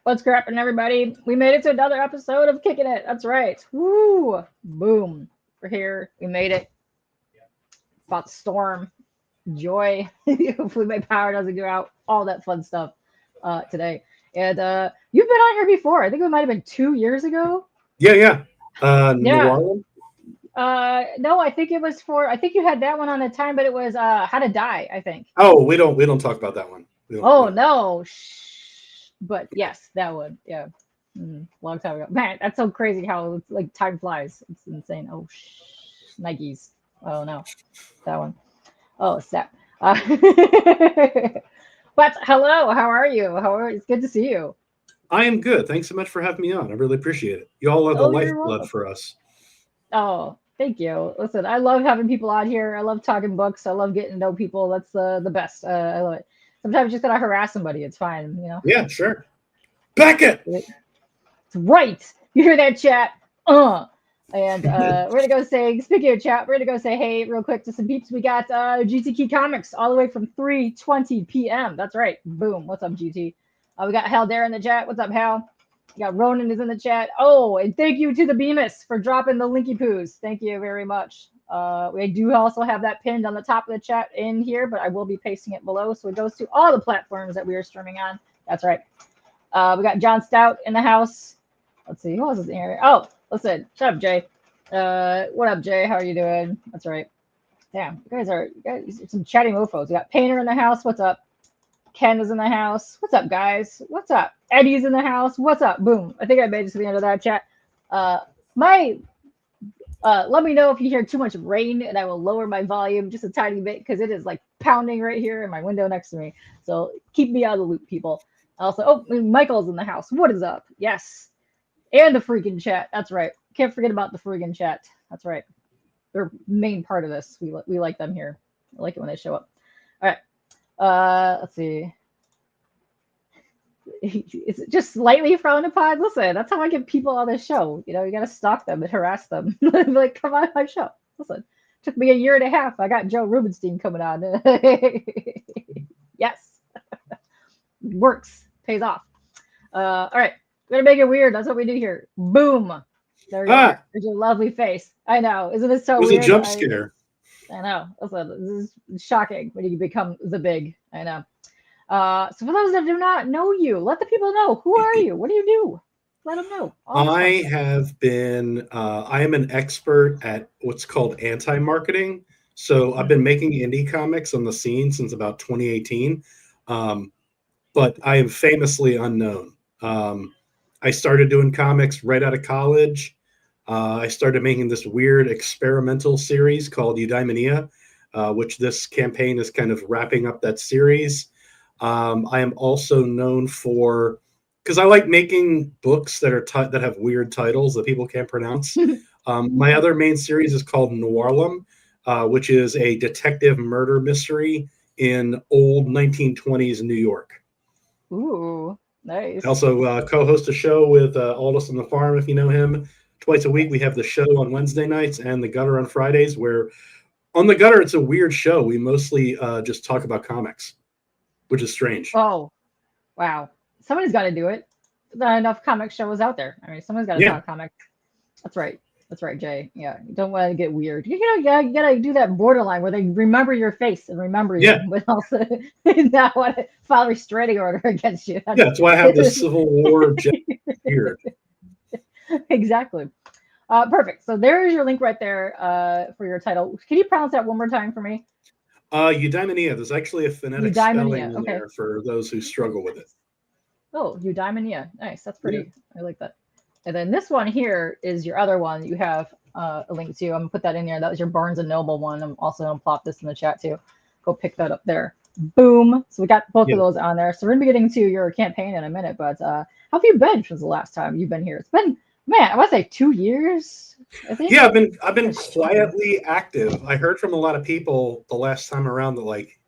What's cracking, everybody? We made it to another episode of Kicking It. That's right. Woo! Boom. We're here. We made it. Fought the storm. Joy. Hopefully my power doesn't go out. All that fun stuff today. And you've been on here before. I think it might have been 2 years ago. Yeah. Yeah. Noirlem? No, I think it was for. I think you had that one on the time, but it was How to Die. I think. Oh, we don't talk about that one. Oh no. But yes, that one. Yeah. Long time ago. Man, that's so crazy how it's like time flies. It's insane. Oh, Nikes. Oh no, that one. Oh, snap. But hello, how are you? It's good to see you. I am good. Thanks so much for having me on. I really appreciate it. You all are the Oh, you're lifeblood welcome. for us. Oh, thank you. Listen, I love having people on here. I love talking books. I love getting to know people. That's the best. I love it. Sometimes you just gotta harass somebody. It's fine, you know. Yeah, sure. Back it. It's right. You hear that, chat? And we're gonna go say, speaking of chat, we're gonna go say hey real quick to some peeps. We got GT Comics all the way from 3:20 p.m. That's right. Boom. What's up, GT? We got Hal there in the chat. What's up, Hal? We got Ronan is in the chat. Oh, and thank you to the Bemis for dropping the linky poos. Thank you very much. We do also have that pinned on the top of the chat in here, but I will be pasting it below, so it goes to all the platforms that we are streaming on. That's right. We got John Stout in the house. Let's see, who else is in here? Oh, listen, shut up, Jay. What up, Jay? How are you doing? That's right. Damn, you guys are some chatty mofos. We got Painter in the house. What's up? Ken is in the house. What's up, guys? What's up? Eddie's in the house. What's up? Boom. I think I made it to the end of that chat. Let me know if you hear too much rain, and I will lower my volume just a tiny bit because it is like pounding right here in my window next to me. So keep me out of the loop, people. Also, oh, Michael's in the house. What is up? Yes. And the freaking chat. That's right. Can't forget about the freaking chat. That's right. They're main part of this. We like them here. I like it when they show up. All right. Let's see. It's just slightly frowned upon. Listen, that's how I get people on this show. You know, you gotta stalk them and harass them. Like, come on my show. Listen, took me a year and a half. I got Joe Rubenstein coming on. Yes. Works. Pays off. All right. We're gonna make it weird. That's what we do here. Boom. There you are. There's your lovely face. I know. Isn't it so It was weird? a jump scare. I know. This is shocking when you become the big. I know. So for those that do not know you, let the people know. Who are you? What do you do? Let them know. I am an expert at what's called anti-marketing. So I've been making indie comics on the scene since about 2018. But I am famously unknown. I started doing comics right out of college. I started making this weird experimental series called Eudaimonia, which this campaign is kind of wrapping up that series. I am also known for, because I like making books that are that have weird titles that people can't pronounce. My other main series is called Noirlem, which is a detective murder mystery in old 1920s New York. Ooh, nice. I also co-host a show with Aldous on the Farm, if you know him. Twice a week, we have the show on Wednesday nights and the Gutter on Fridays, where on the Gutter, it's a weird show. We mostly just talk about comics, which is strange. Oh, wow. Somebody's got to do it. Not enough comic shows out there. I mean, someone's got to talk comics. That's right. That's right, Jay. Yeah, you don't want to get weird. You gotta do that borderline where they remember your face and remember you, but also not want to file a restraining order against you. That's why I have this Civil War here. Exactly. Perfect. So there is your link right there for your title. Can you pronounce that one more time for me? Eudaimonia. There's actually a phonetic spelling in there for those who struggle with it. Oh, Eudaimonia. Nice. That's pretty. Yeah. I like that. And then this one here is your other one that you have a link to. I'm going to put that in there. That was your Barnes & Noble one. I'm also going to plop this in the chat too. Go pick that up there. Boom. So we got both of those on there. So we're going to be getting to your campaign in a minute. But how have you been since the last time you've been here? It's been, man, I want to say 2 years, I think. Yeah, I've been quietly active. I heard from a lot of people the last time around that, like,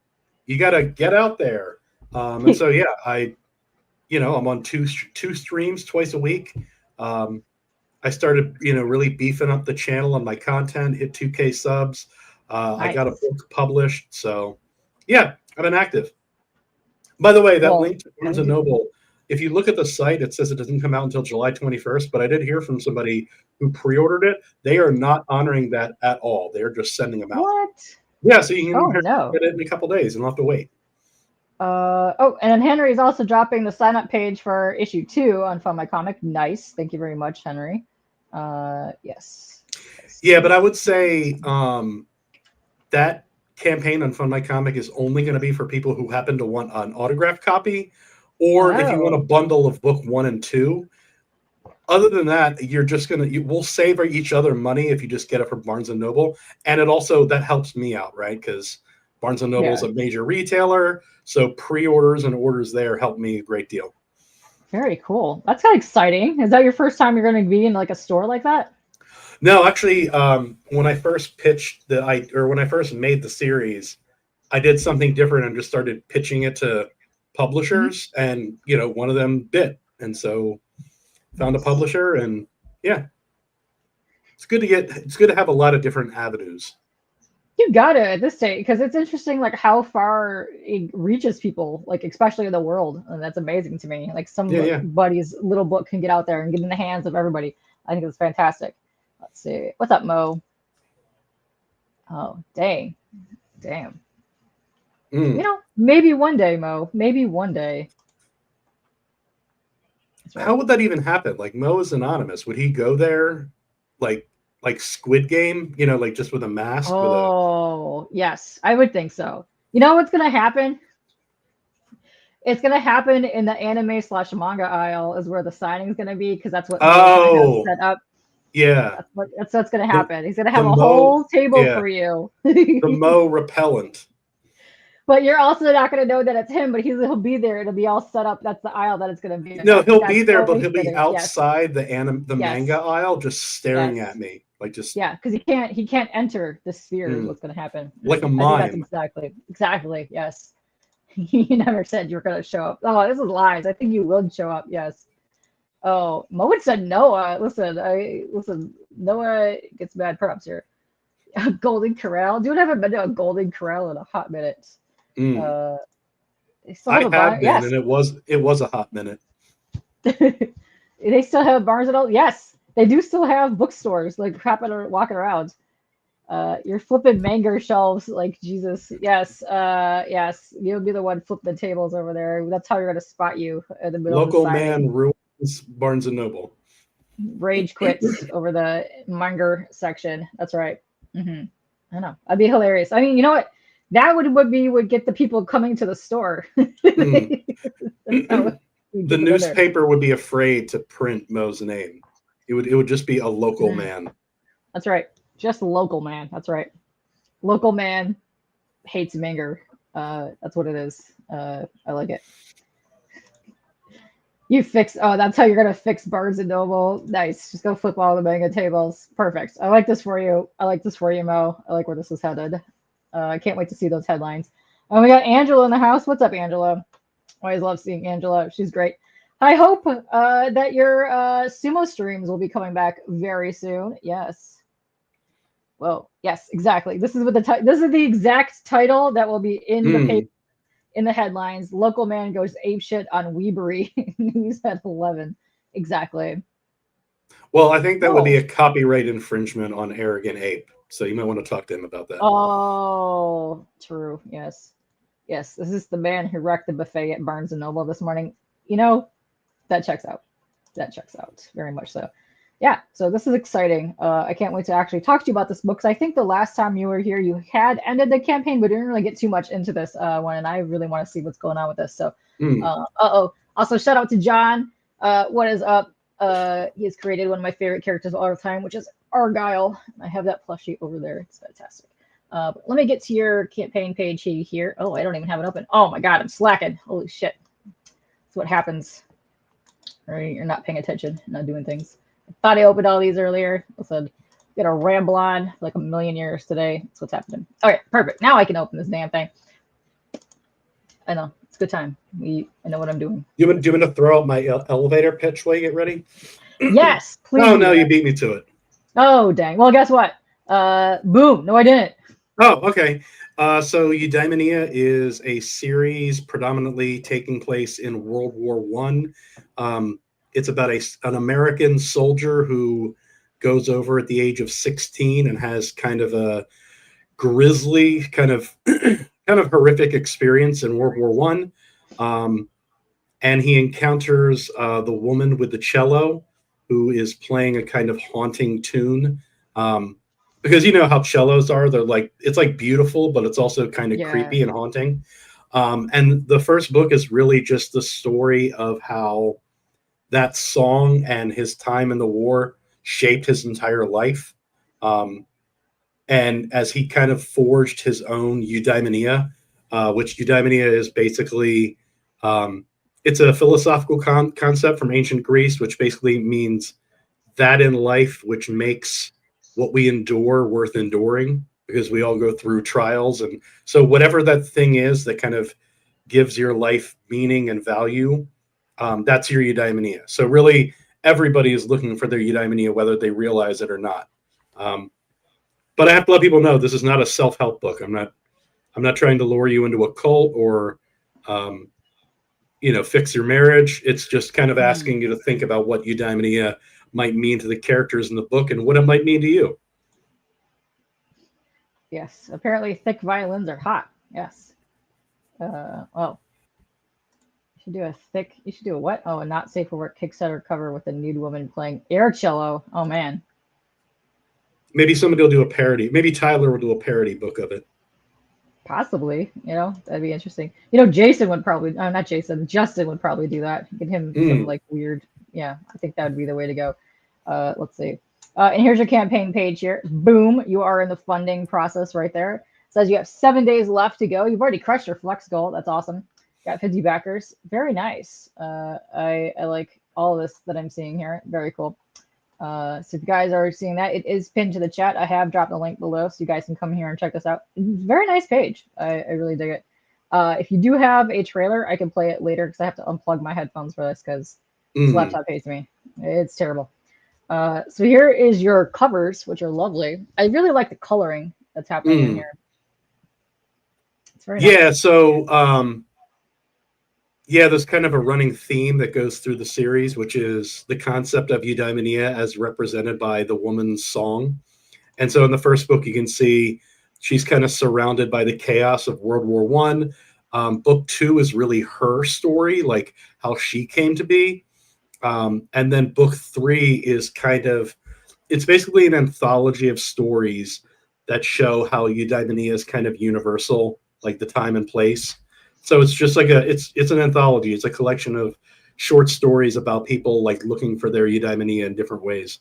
you got to get out there. And so, yeah, I'm on two streams twice a week. I started, really beefing up the channel on my content, hit 2K subs. Nice. I got a book published. So, yeah, I've been active. By the way, that link to Barnes & Noble, if you look at the site, it says it doesn't come out until July 21st. But I did hear from somebody who pre-ordered it. They are not honoring that at all. They're just sending them out. What? Yeah, so you Oh can no. get it in a couple days and not have to wait. Oh, and then Henry is also dropping the sign-up page for issue 2 on Fund My Comic. Nice. Thank you very much, Henry. Yes. Yeah, but I would say that campaign on Fund My Comic is only going to be for people who happen to want an autographed copy, or if you want a bundle of book 1 and 2. Other than that, you're just we'll save each other money if you just get it from Barnes and Noble, and it also that helps me out, right? Because Barnes and Noble is a major retailer, so pre-orders and orders there help me a great deal. Very cool. That's kind of exciting. Is that your first time you're going to be in like a store like that? No, actually, when I first pitched when I first made the series, I did something different and just started pitching it to publishers, and one of them bit, and so found a publisher, and yeah, it's good to have a lot of different avenues. You got it at this stage, because it's interesting like how far it reaches people, like especially in the world, and that's amazing to me. Like somebody's little book can get out there and get in the hands of everybody. I think it's fantastic. Let's see. What's up, Mo? Oh, damn. Maybe one day, Mo. Maybe one day. Right. How would that even happen? Like, Mo is anonymous. Would he go there like Squid Game, like just with a mask? Yes, I would think so. You know what's going to happen? It's going to happen in the anime/manga aisle is where the signing is going to be, because that's what Mo has set up. Yeah. That's what's going to happen. He's going to have a whole table for you. The Mo repellent. But you're also not going to know that it's him, but he'll be there. It'll be all set up. That's the aisle that it's going to be. No, he'll be there, but he'll be outside the manga aisle, just staring at me, like just. Yeah, because he can't enter the sphere. Is what's going to happen? Like a mime. Exactly. Yes. You never said you were going to show up. Oh, this is lies. I think you will show up. Yes. Oh, Mo said Noah. Listen. Noah gets bad props here. Golden Corral. Dude, I haven't been to a Golden Corral in a hot minute. I have been, and it was a hot minute. They still have Barnes and Noble. Yes, they do still have bookstores like walking around. You're flipping manga shelves like Jesus. Yes, yes. You'll be the one flipping the tables over there. That's how you're gonna spot you in the middle. Local man ruins Barnes and Noble. Rage quits over the manga section. That's right. I know. That'd be hilarious. I mean, you know what? That would get the people coming to the store. The newspaper would be afraid to print Mo's name. It would just be a local man. That's right. Just a local man. That's right. Local man hates manga. That's what it is. I like it. That's how you're gonna fix Barnes and Noble. Nice. Just go flip all the manga tables. Perfect. I like this for you. Mo. I like where this is headed. I can't wait to see those headlines. And we got Angela in the house. What's up, Angela? Always love seeing Angela. She's great. I hope that your sumo streams will be coming back very soon. Yes. Well, yes, exactly. This is the exact title that will be in the paper, in the headlines. Local man goes apeshit on Weebery. News at 11. Exactly. Well, I think that would be a copyright infringement on Arrogant Ape. So you might want to talk to him about that. Oh, true. Yes. Yes. This is the man who wrecked the buffet at Barnes & Noble this morning. That checks out. Very much so. Yeah. So this is exciting. I can't wait to actually talk to you about this book, because I think the last time you were here, you had ended the campaign, but didn't really get too much into this one. And I really want to see what's going on with this. So, Also, shout out to John. What is up? He has created one of my favorite characters of all time, which is Argyle. I have that plushie over there. It's fantastic. But let me get to your campaign page here. Oh, I don't even have it open. Oh my God, I'm slacking. Holy shit. That's what happens. Right? You're not paying attention, not doing things. I thought I opened all these earlier. I said, gonna ramble on like a million years today. That's what's happening. All right, perfect. Now I can open this damn thing. I know. It's a good time. I know what I'm doing. Do you want me to throw out my elevator pitch while you get ready? Yes, please. No, you beat me to it. Oh, dang. Well, guess what? Boom. No, I didn't. Oh, okay. So Eudaimonia is a series predominantly taking place in World War One. It's about an American soldier who goes over at the age of 16 and has kind of a grisly, kind of kind of horrific experience in World War One. And he encounters the woman with the cello, who is playing a kind of haunting tune. Because you know how cellos are, they're like it's like beautiful, but it's also kind of Yeah. creepy and haunting. And the first book is really just the story of how that song and his time in the war shaped his entire life. Um, and as he kind of forged his own eudaimonia, which eudaimonia is basically um, it's a philosophical concept from ancient Greece, which basically means that in life which makes what we endure worth enduring, because we all go through trials, and so whatever that thing is that kind of gives your life meaning and value, that's your eudaimonia. So really, everybody is looking for their eudaimonia, whether they realize it or not. Um, but I have to let people know this is not a self-help book. I'm not trying to lure you into a cult or um, fix your marriage. It's just kind of Mm, asking you to think about what eudaimonia might mean to the characters in the book and what it might mean to you. yes. Apparently, thick violins are hot. Yes. Oh, you should do a thick. You should do a what? Oh, a not safe for work Kickstarter cover with a nude woman playing air cello. Oh man. Maybe somebody will do a parody. Maybe Tyler will do a parody book of it. Possibly, that'd be interesting. Jason would probably, not Jason, Justin would probably do that. Get him some Mm, like weird, yeah, I think that would be the way to go. Let's see. And here's your campaign page here. Boom, you are in the funding process right there. It says you have 7 days left to go. You've already crushed your flex goal. That's awesome. Got 50 backers. Very nice. I like all of this that I'm seeing here. Very cool. So if you guys are seeing that, it is pinned to the chat. I have dropped the link below, so you guys can come here and check this out. Very nice page. I really dig it. If you do have a trailer, I can play it later because I have to unplug my headphones for this because this mm, laptop hates me. It's terrible. So here is your covers, which are lovely. I really like the coloring that's happening in mm. here. It's very Yeah. nice. So yeah, there's kind of a running theme that goes through the series, which is the concept of eudaimonia as represented by the woman's song. And so in the first book, you can see she's kind of surrounded by the chaos of World War One. Book two is really her story, like how she came to be. And then book three is kind of it's basically an anthology of stories that show how eudaimonia is kind of universal, like the time and place. So it's just like it's an anthology. It's a collection of short stories about people like looking for their eudaimonia in different ways.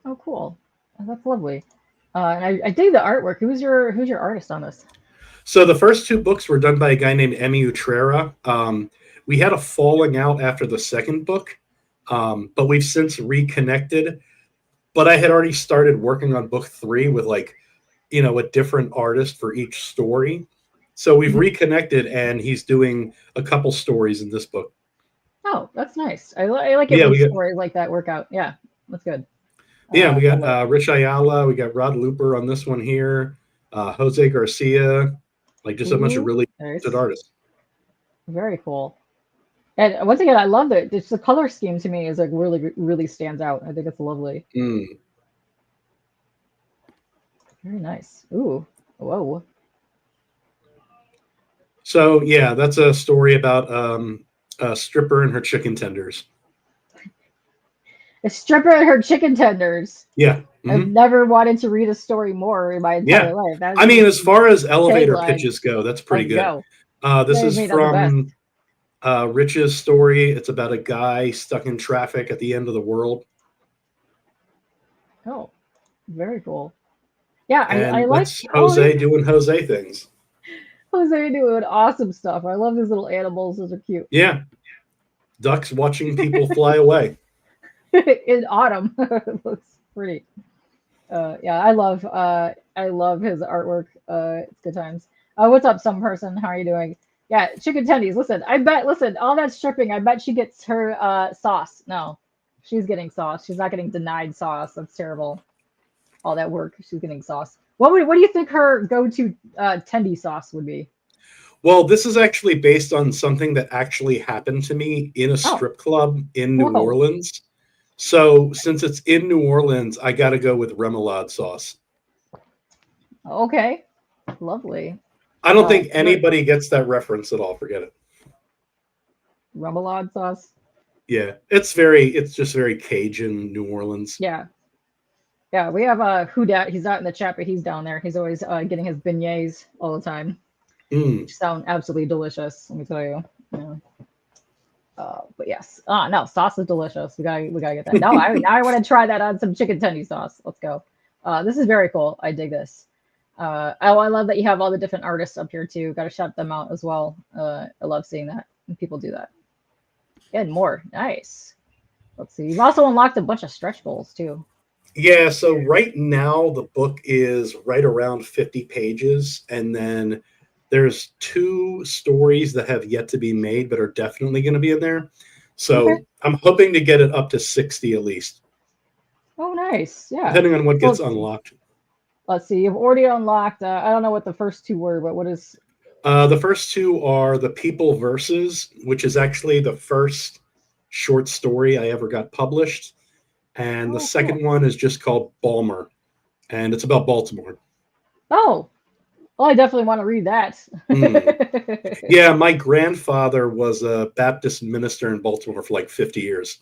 Oh, cool. That's lovely. And I dig the artwork. Who's your artist on this? So the first two books were done by a guy named Emi Utrera. We had a falling out after the second book, but we've since reconnected. But I had already started working on book three with a different artist for each story. So we've Mhm. reconnected, and he's doing a couple stories in this book. Oh, that's nice. I like it Yeah, when we got stories like that work out. Yeah, that's good. yeah we I got like. Rich Ayala, we got Rod Looper on this one here, Jose Garcia, like just a bunch of Ooh, really good nice. artists. Very cool. And once again, I love it. Just the color scheme to me is like really, really stands out. I think it's lovely. Mm. Very nice. Ooh, whoa. So yeah, that's a story about a stripper and her chicken tenders. A stripper and her chicken tenders. Yeah. I've Hmm. never wanted to read a story more in my Yeah. entire life. That's I mean, just as far as elevator tagline. pitches go, that's pretty Let's good. go. This They is made that the best. from Rich's story. It's about a guy stuck in traffic at the end of the world. Oh, very cool. Yeah, I And like. that's Oh, Jose doing Jose things. Jose doing awesome stuff. I love these little animals. Those are cute. Yeah. Ducks watching people fly away. In autumn. It looks pretty. Yeah, I love his artwork. It's good times. What's up, some person? How are you doing? Yeah, chicken tendies. Listen, all that stripping, I bet she gets her sauce. No, she's getting sauce. She's not getting denied sauce. That's terrible. all that work. She's getting sauce. What do you think her go-to tendy sauce would be? Well, this is actually based on something that actually happened to me in a Oh, strip club in New whoa. Orleans. So since it's in New Orleans, I got to go with remoulade sauce. Okay, lovely. I don't think But anybody gets that reference at all. Forget it. remoulade sauce. Yeah, it's just very Cajun New Orleans. Yeah, yeah. We have Who Dat. He's not in the chat, but he's down there. He's always getting his beignets all the time, Mm. which sound absolutely delicious. Let me tell you. Yeah. But yes, no, sauce is delicious. We gotta get that. Now I want to try that on some chicken tendy sauce. Let's go. This is very cool. I dig this. I love that you have all the different artists up here too. Got to shout them out as well. I love seeing that when people do that. And more. Nice. Let's see. You've also unlocked a bunch of stretch goals too. Yeah, so right now the book is right around 50 pages, and then there's 2 stories that have yet to be made but are definitely going to be in there. Okay. So I'm hoping to get it up to 60 at least, Oh, nice. Yeah. depending on what Well, gets unlocked. let's see. You've already unlocked. I don't know what the first 2 were, but what is? The first 2 are The People Verses, which is actually the first short story I ever got published. And the Oh, cool. second one is just called Balmer, and it's about Baltimore. Oh, well, I definitely want to read that. Yeah, my grandfather was a Baptist minister in Baltimore for like 50 years.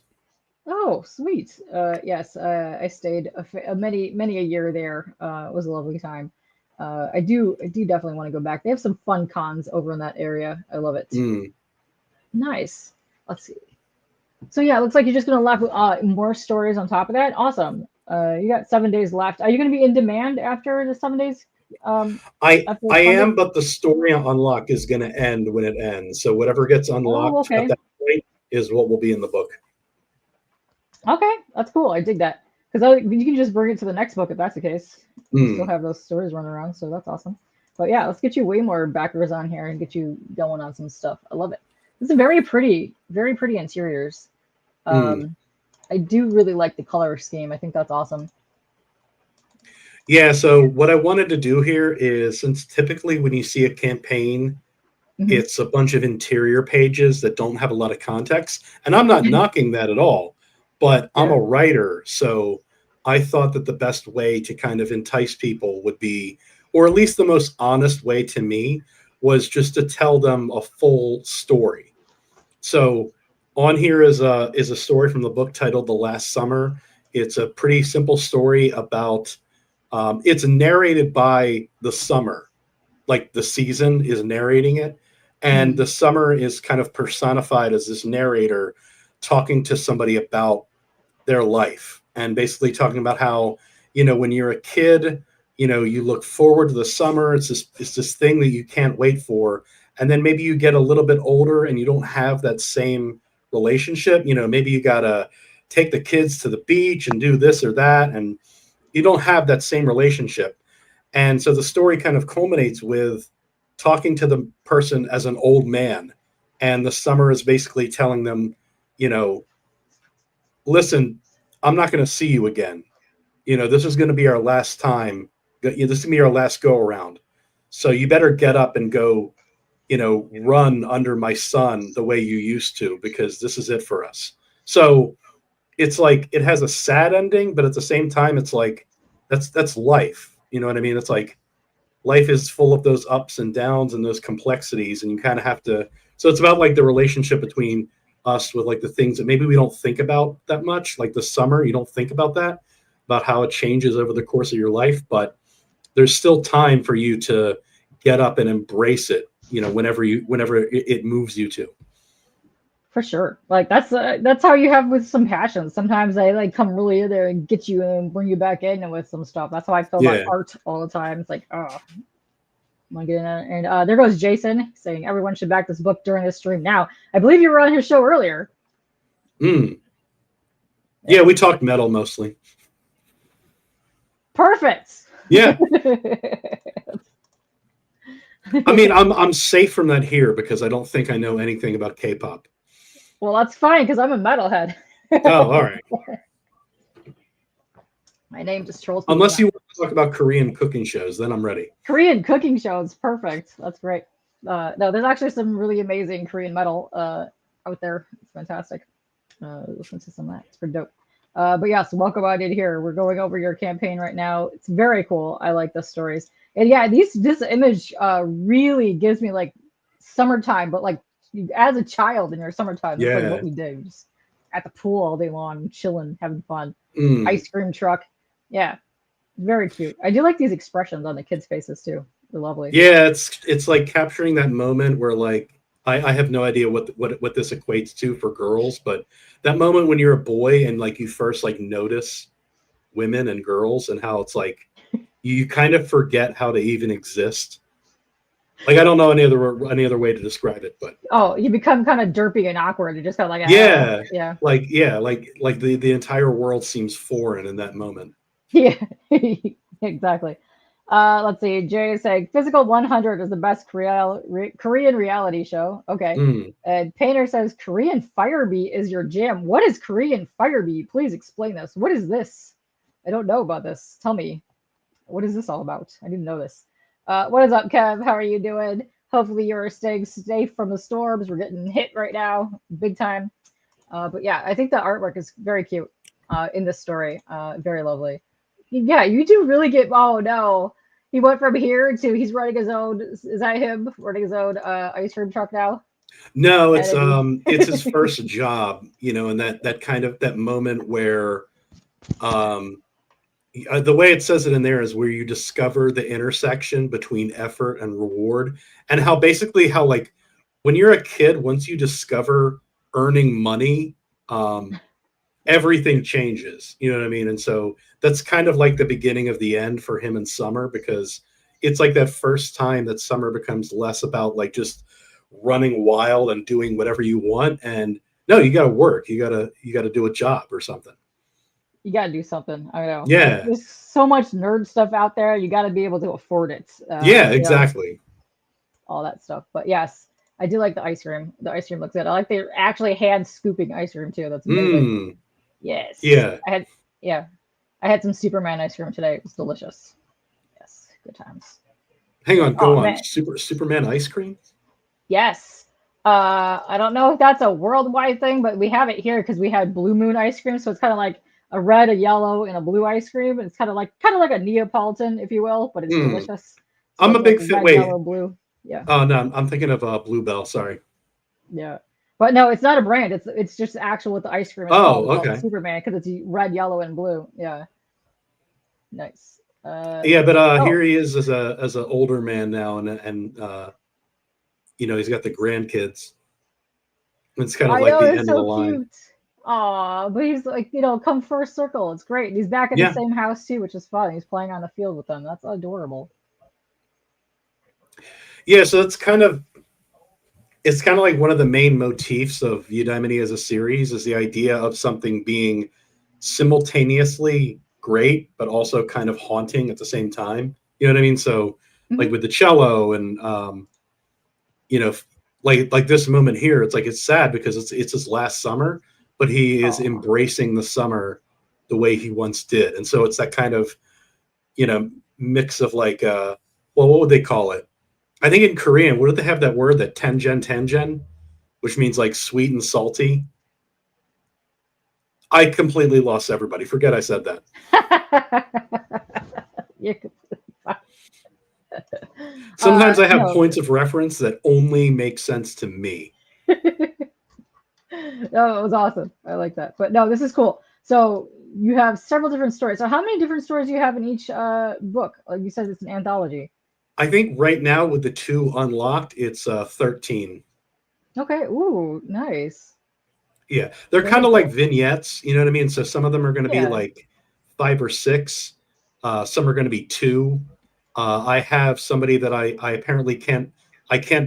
Oh, sweet. Yes, I stayed many a year there. It was a lovely time. I do definitely want to go back. They have some fun cons over in that area. I love it. Mm. Nice. Let's see. So yeah, it looks like you're just gonna unlock more stories on top of that. Awesome. You got 7 days left. Are you gonna be in demand after the 7 days? After I it's funded? am, but the story unlock is going to end when it ends. So whatever gets Oh, unlocked at okay. that point is what will be in the book. Okay, that's cool. I dig that because you can just bring it to the next book if that's the case. You still Mm. have those stories running around, so that's awesome. But yeah, let's get you way more backers on here and get you going on some stuff. I love it. This is very pretty interiors. Mm. I do really like the color scheme. I think that's awesome. Yeah, so what I wanted to do here is, since typically when you see a campaign, Hmm. it's a bunch of interior pages that don't have a lot of context. And I'm not knocking that at all, but I'm Yeah, a writer. So I thought that the best way to kind of entice people would be, or at least the most honest way to me, was just to tell them a full story. So on here is a story from the book titled The Last Summer. It's a pretty simple story about it's narrated by the summer, like the season is narrating it, and mm, the summer is kind of personified as this narrator talking to somebody about their life, and basically talking about how, when you're a kid, you look forward to the summer. It's this thing that you can't wait for, and then maybe you get a little bit older and you don't have that same relationship. Maybe you gotta take the kids to the beach and do this or that, and you don't have that same relationship. And so the story kind of culminates with talking to the person as an old man. And the summer is basically telling them, you know, listen, I'm not going to see you again. This is going to be our last time. This is going to be our last go around. So you better get up and go, run under my sun the way you used to, because this is it for us. So it's like it has a sad ending, but at the same time, it's like that's life. You know what I mean? It's like life is full of those ups and downs and those complexities, and you kind of have to. So it's about like the relationship between us with like the things that maybe we don't think about that much, like the summer. You don't think about how it changes over the course of your life, but there's still time for you to get up and embrace it. Whenever it moves you to. for sure. Like that's how you have with some passions. Sometimes they like come really in there and get you and bring you back in with some stuff. That's how I feel about Yeah. art all the time. It's like, oh, my goodness. And there goes Jason saying everyone should back this book during this stream. Now, I believe you were on his show earlier. Mm. Yeah, Yeah. we talked metal mostly. Perfect. Yeah. I mean, I'm safe from that here because I don't think I know anything about K-pop. Well, that's fine because I'm a metalhead. Oh, all right. My name just trolls people. Unless you want to talk about Korean cooking shows, then I'm ready. Korean cooking shows, perfect. That's great. No, there's actually some really amazing Korean metal out there. It's fantastic. Listen to some of that. It's pretty dope. But yes, welcome on in here. We're going over your campaign right now. It's very cool. I like the stories. And yeah, this image really gives me like summertime, but like as a child in your summertime, that's like Yeah. what we did. Just at the pool all day long, chilling, having fun. Mm. Ice cream truck. Yeah. Very cute. I do like these expressions on the kids' faces too. They're lovely. Yeah, it's like capturing that moment where like I have no idea what this equates to for girls, but that moment when you're a boy and like you first like notice women and girls and how it's like you kind of forget how to even exist. Like I don't know any other way to describe it, but Oh, you become kind of derpy and awkward. You just kind of like, yeah, yeah, like the entire world seems foreign in that moment. yeah, exactly. Let's see. Jay is saying Physical 100 is the best Korean reality show. Okay. Mm. And Painter says Korean Fire Bee is your jam. What is Korean Fire Bee? Please explain this. What is this? I don't know about this. Tell me. What is this all about? I didn't know this. What is up, Kev? How are you doing? Hopefully you're staying safe from the storms. We're getting hit right now, big time. But yeah, I think the artwork is very cute in this story. Very lovely. Yeah, you do really get. Oh no, he went from here to he's running his own. Is that him running his own ice cream truck now? No, it's his first job, and that kind of that moment where the way it says it in there is where you discover the intersection between effort and reward, and how basically how like when you're a kid, once you discover earning money, everything changes. You know what I mean? And so that's kind of like the beginning of the end for him in Summer, because it's like that first time that Summer becomes less about like just running wild and doing whatever you want, and no, you got to work. You got to do a job or something. You got to do something. I know. Yeah. There's so much nerd stuff out there. You got to be able to afford it. Yeah, exactly. All that stuff. But yes, I do like the ice cream. The ice cream looks good. I like they're actually hand scooping ice cream too. That's amazing. Yes. Yeah. I had some Superman ice cream today. It was delicious. Yes, good times. Hang on, go on. Man. Superman ice cream? Yes. I don't know if that's a worldwide thing, but we have it here because we had Blue Moon ice cream. So it's kind of like a red, a yellow, and a blue ice cream. It's kind of like a Neapolitan, if you will, but it's delicious. So I'm a big fan. Wait, yellow, blue. Yeah. Oh no, I'm thinking of Bluebell. Sorry. Yeah, but no, it's not a brand. It's just actual with the ice cream. It's okay. Superman because it's red, yellow, and blue. Yeah. Nice. Yeah, but here he is as an older man now, and he's got the grandkids. It's kind of like the end of the line. Cute. Aw, but he's like, come first circle. It's great. He's back in the same house too, which is fun. He's playing on the field with them. That's adorable. Yeah, so it's kind of like one of the main motifs of Eudaimonia as a series is the idea of something being simultaneously great, but also kind of haunting at the same time. You know what I mean? So like with the cello and, like this moment here, it's like, it's sad because it's his last summer, but he is embracing the summer the way he once did. And so it's that kind of, mix of like, what would they call it? I think in Korean, what do they have that word, that tenjen, which means like sweet and salty? I completely lost everybody. Forget I said that. Sometimes I have points of reference that only make sense to me. No, it was awesome. I like that. But no, this is cool. So you have several different stories. So how many different stories do you have in each book? Like you said, it's an anthology. I think right now with the 2 unlocked, it's 13. Okay. Ooh, nice. Yeah, they're kind of like vignettes. You know what I mean? So some of them are going to be like 5 or 6. Some are going to be 2. I have somebody that I apparently can't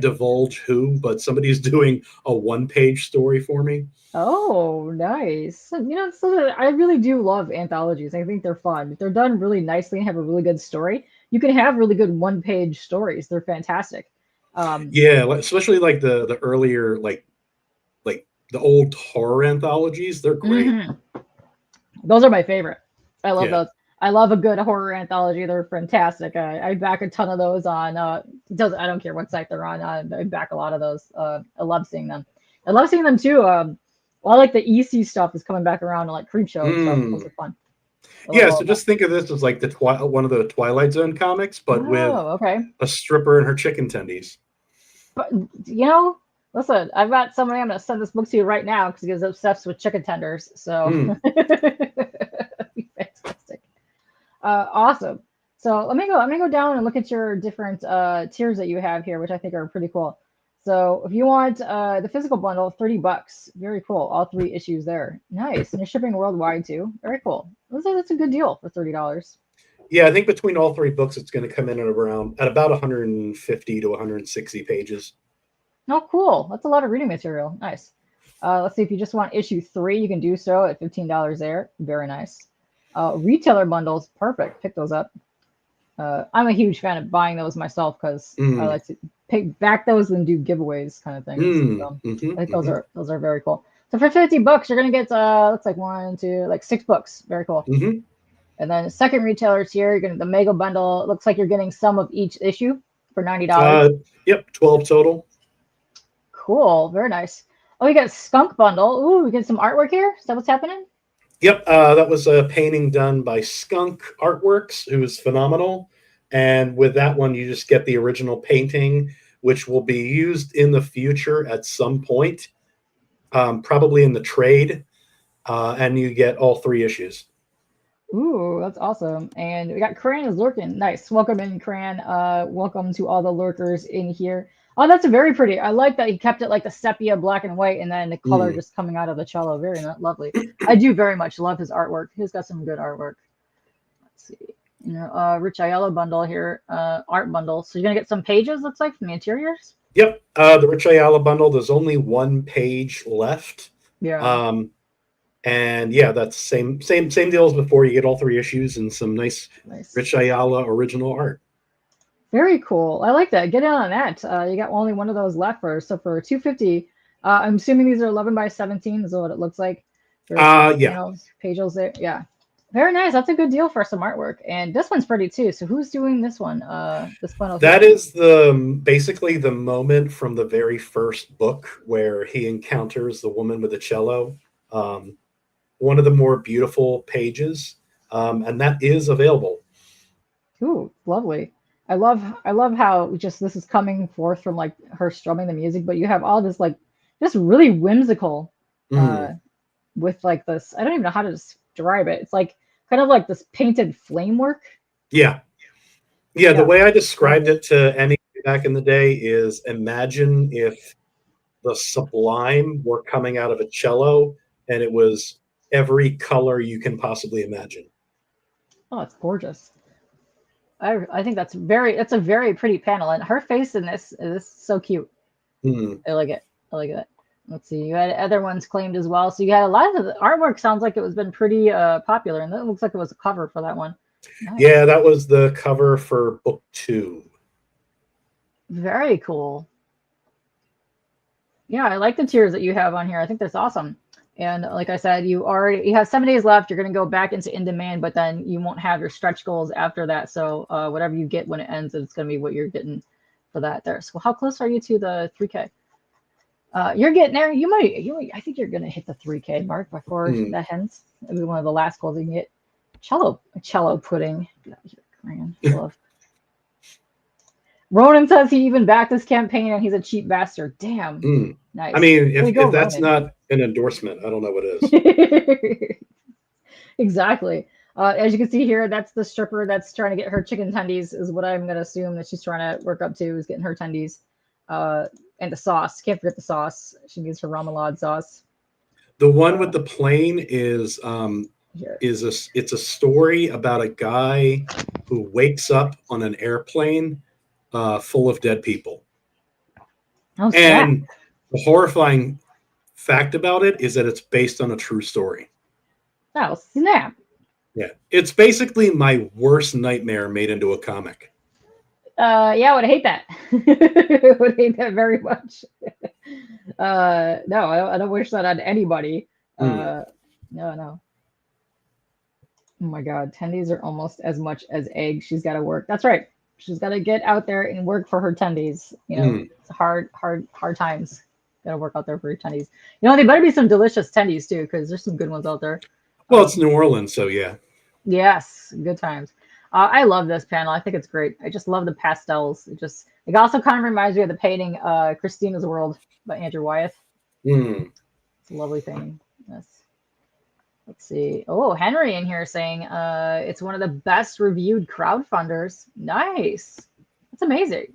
divulge who, but somebody's doing a 1-page story for me. Oh, nice. So I really do love anthologies. I think they're fun. If they're done really nicely and have a really good story, you can have really good 1-page stories. They're fantastic. Yeah, especially like the earlier, like the old horror anthologies. They're great. Those are my favorite. I love those. I love a good horror anthology. They're fantastic. I back a ton of those on. I don't care what site they're on. I back a lot of those. I love seeing them. I love seeing them too. All like the EC stuff is coming back around, and like Creepshow and stuff. Those are fun. Yeah, so just think of this as like one of the Twilight Zone comics, but with okay. a stripper and her chicken tendies. But listen, I've got somebody I'm going to send this book to right now because he's obsessed with chicken tenders. So fantastic, awesome. So let me go down and look at your different tiers that you have here, which I think are pretty cool. So if you want the physical bundle, $30, very cool. All 3 issues there, nice, and you're shipping worldwide too. Very cool. That's a good deal for $30. Yeah, I think between all 3 books, it's going to come in at about 150 to 160 pages. Oh, cool. That's a lot of reading material. Nice. Let's see, if you just want issue 3, you can do so at $15 there. Very nice. Retailer bundles, perfect. Pick those up. I'm a huge fan of buying those myself because I like to back those and do giveaways kind of things. So I think those are very cool. So for $50, you're gonna get looks like 6 books. Very cool. And then second retailers here, you're getting the mega bundle. It looks like you're getting some of each issue for $90. Yep, 12 total. Cool, very nice. Oh, you got skunk bundle. Ooh, we get some artwork here. Is that what's happening? Yep, that was a painting done by Skunk Artworks, who is phenomenal. And with that one, you just get the original painting, which will be used in the future at some point, probably in the trade. And you get all 3 issues. Ooh, that's awesome. And we got Cran is lurking. Nice. Welcome in, Cran. Welcome to all the lurkers in here. Oh, that's very pretty. I like that he kept it like the sepia black and white and then the color just coming out of the cello. Very lovely. I do very much love his artwork. He's got some good artwork. Let's see. Rich Ayala bundle here, art bundle. So you're going to get some pages, looks like, from the interiors? Yep. The Rich Ayala bundle, there's only 1 page left. Yeah. And yeah, that's same deal as before. You get all 3 issues and some nice. Rich Ayala original art. Very cool. I like that. Get in on that. You got only 1 of those left for $250. I'm assuming these are 11 by 17 is what it looks like. Yeah. Pages there. Yeah. Very nice. That's a good deal for some artwork. And this one's pretty too. So who's doing this one? This bundle. That is basically the moment from the very first book where he encounters the woman with the cello. One of the more beautiful pages, and that is available. Ooh, lovely. I love how just this is coming forth from like her strumming the music, but you have all this like just really whimsical with like this. I don't even know how to describe it. It's like kind of like this painted flame work. Yeah. The way I described it to Emmy back in the day is imagine if the sublime were coming out of a cello and it was every color you can possibly imagine. Oh, it's gorgeous. I think that's a very pretty panel, and her face in this is so cute. I like it. Let's see, you had other ones claimed as well, so you had a lot of the artwork. Sounds like it was been pretty popular, and that looks like it was a cover for that one. Nice. Yeah, that was the cover for book 2. Very cool. Yeah, I like the tiers that you have on here. I think that's awesome. And like I said, you have 7 days left. You're going to go back into in demand, but then you won't have your stretch goals after that. So whatever you get when it ends, it's going to be what you're getting for that there. So how close are you to the 3K? You're getting there. I think you're going to hit the 3K mark before that ends. It'll be one of the last goals you can get. Cello pudding. Ronan says he even backed this campaign and he's a cheap bastard. Damn. Nice. I mean, if that's not an endorsement, I don't know what is. Exactly. As you can see here, that's the stripper that's trying to get her chicken tendies is what I'm going to assume that she's trying to work up to, is getting her tendies. And the sauce. Can't forget the sauce. She needs her remoulade sauce. The one with the plane is it's a story about a guy who wakes up on an airplane full of dead people. Oh, and the horrifying fact about it is that it's based on a true story. Oh, snap. Yeah. It's basically my worst nightmare made into a comic. Yeah, I would hate that. I would hate that very much. No, I don't wish that on anybody. No. Oh my God, tendies are almost as much as eggs. She's got to work. That's right. She's got to get out there and work for her tendies. You know, Mm. it's hard times. Got to work out there for your tendies. You know, they better be some delicious tendies too, because there's some good ones out there. Well, it's Um, New Orleans, so yeah. yes, good times. I love this panel. I think it's great. I just love the pastels. It also kind of reminds me of the painting Christina's World by Andrew Wyeth. Mm. It's a lovely painting. Yes. Let's see. Oh, Henry in here saying it's one of the best reviewed crowdfunders. Nice. That's amazing.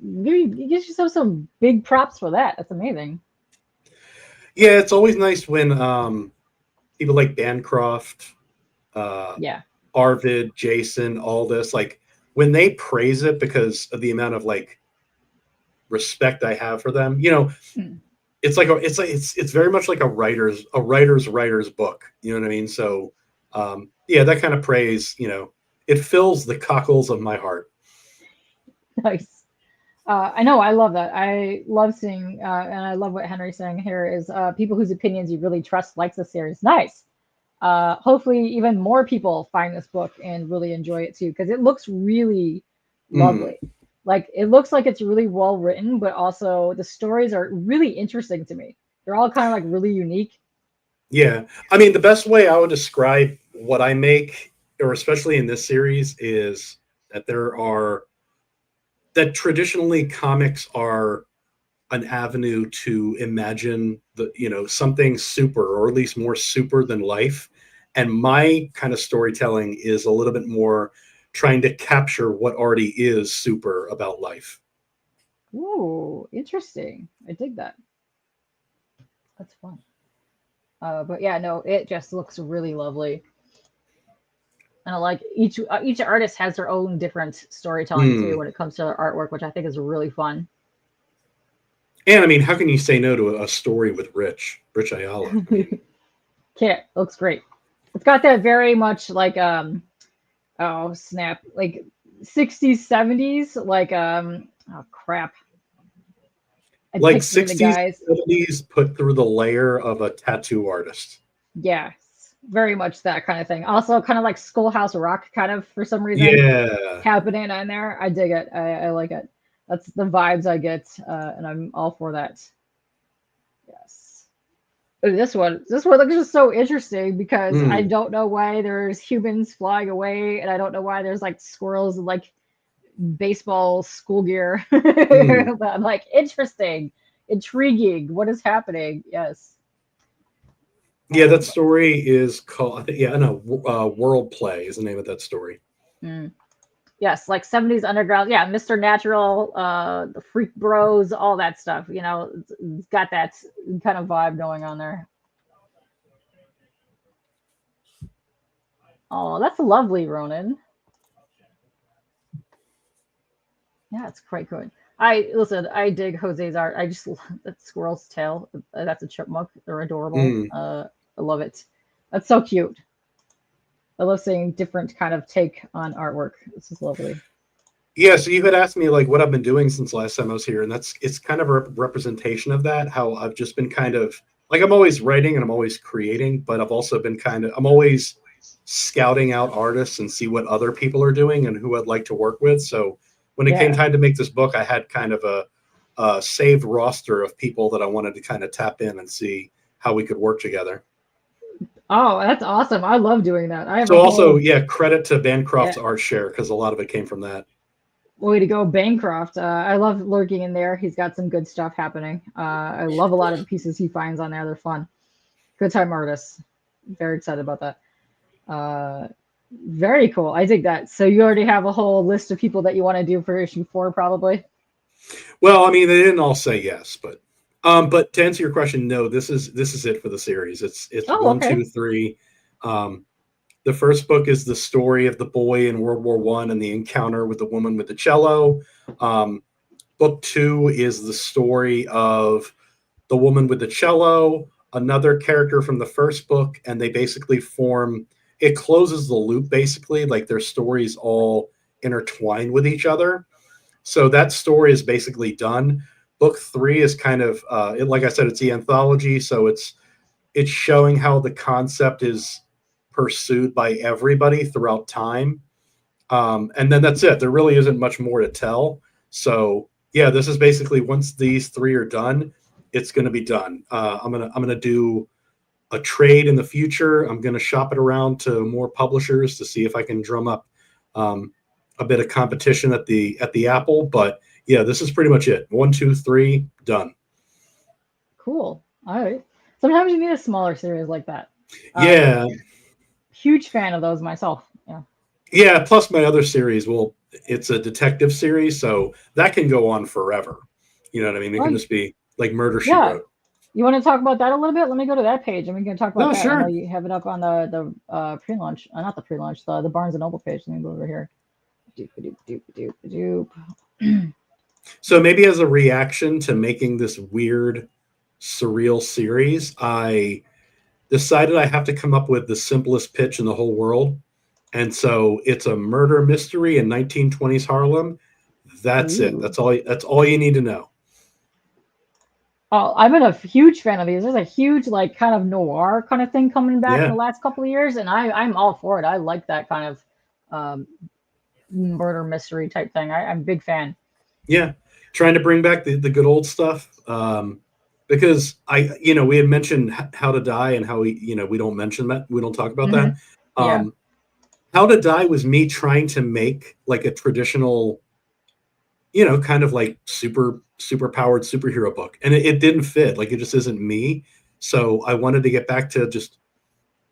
You give yourself some big props for that. That's amazing. Yeah, it's always nice when people like Bancroft, uh, Yeah. Arvid, Jason, all this, like when they praise it because of the amount of like respect I have for them. You know, Hmm. it's very much like a writer's book. You know what I mean? So yeah, that kind of praise, it fills the cockles of my heart. Nice. I know. I love that. I love seeing, and I love what Henry's saying here is people whose opinions you really trust likes the series. Nice. Hopefully, even more people find this book and really enjoy it too, because it looks really Mm, lovely. Like it looks like it's really well written, but also the stories are really interesting to me. They're all kind of like really unique. yeah, I mean the best way I would describe what I make, or especially in this series, is that traditionally comics are an avenue to imagine something super, or at least more super than life. And my kind of storytelling is a little bit more trying to capture what already is super about life. Ooh, interesting. I dig that. That's fun. But yeah, no, it just looks really lovely. And I like each artist has their own different storytelling too Mm. when it comes to their artwork, which I think is really fun. And I mean, how can you say no to a story with Rich Ayala? I mean, Kit looks great. It's got that very much like oh snap, like 60s, 70s, like oh crap. I'm like picturing the 60s, guys. 70s put through the layer of a tattoo artist. Yes, very much that kind of thing. Also kind of like Schoolhouse Rock kind of for some reason Yeah. happening on there. I dig it. I like it. That's the vibes I get, and I'm all for that. Yes. This one looks just so interesting because I Mm. don't know why there's humans flying away, and I don't know why there's like squirrels and like baseball school gear. Mm. But I'm like, interesting, intriguing. What is happening? Yes. Yeah, that But, story is called, I think, yeah, I know, World Play is the name of that story. mm, yes, like 70s underground. Yeah, Mr. Natural, the Freak Bros, all that stuff. You know, it's got that kind of vibe going on there. Oh, that's lovely, Ronan. Yeah, it's quite good. I listen. I dig Jose's art. I just love that squirrel's tail. That's a chipmunk. They're adorable. Mm. I love it. That's so cute. I love seeing different kind of take on artwork. This is lovely. Yeah, so you had asked me like what I've been doing since last time I was here, and it's kind of a representation of that. How I've just been kind of like I'm always writing and I'm always creating, but I've also been I'm always scouting out artists and see what other people are doing and who I'd like to work with. So when it came Yeah. time to make this book, I had kind of a saved roster of people that I wanted to kind of tap in and see how we could work together. Oh, that's awesome. I love doing that. I have a So also, whole yeah, credit to Bancroft's yeah. art share because a lot of it came from that. Way to go, Bancroft. I love lurking in there. He's got some good stuff happening. I love a lot of the pieces he finds on there. They're fun. Good time artists. Very excited about that. Uh, very cool. I dig that. So you already have a whole list of people that you want to do for issue 4, probably. Well, I mean, they didn't all say yes, but to answer your question, no. This is it for the series. It's Oh, one, okay. two, three. Um, the first book is the story of the boy in World War One and the encounter with the woman with the cello. Um, book two is the story of the woman with the cello, another character from the first book, and they basically form. It closes the loop basically, like their stories all intertwine with each other. So that story is basically done. Book three is kind of, like I said, it's the anthology, so it's showing how the concept is pursued by everybody throughout time. And then that's it. There really isn't much more to tell. So yeah, this is basically, once these 3 are done, it's going to be done. I'm gonna do a trade in the future. I'm going to shop it around to more publishers to see if I can drum up a bit of competition at the Apple. But yeah, this is pretty much it. 1, 2, 3, done. Cool. All right. Sometimes you need a smaller series like that. Yeah. Huge fan of those myself. Yeah. Yeah. Plus my other series, well, it's a detective series, so that can go on forever. You know what I mean? It can just be like Murder, She Yeah. Wrote. You want to talk about that a little bit? Let me go to that page and we can talk about No, that. I know sure. you have it up on the pre-launch, not the pre-launch, the Barnes and Noble page. Let me go over here. Doop, doop, doop, doop, doop. So maybe as a reaction to making this weird, surreal series, I decided I have to come up with the simplest pitch in the whole world. And so it's a murder mystery in 1920s Harlem. That's it. Ooh. That's all you need to know. Oh, I've been a huge fan of these. There's a huge like kind of noir kind of thing coming back in Yeah. the last couple of years, and I'm all for it. I like that kind of murder mystery type thing. I'm a big fan. Yeah. Trying to bring back the good old stuff. Because we had mentioned How to Die and how we don't mention that. We don't talk about that. Yeah. How to Die was me trying to make like a traditional, kind of like super powered superhero book. And it didn't fit. Like, it just isn't me. So I wanted to get back to just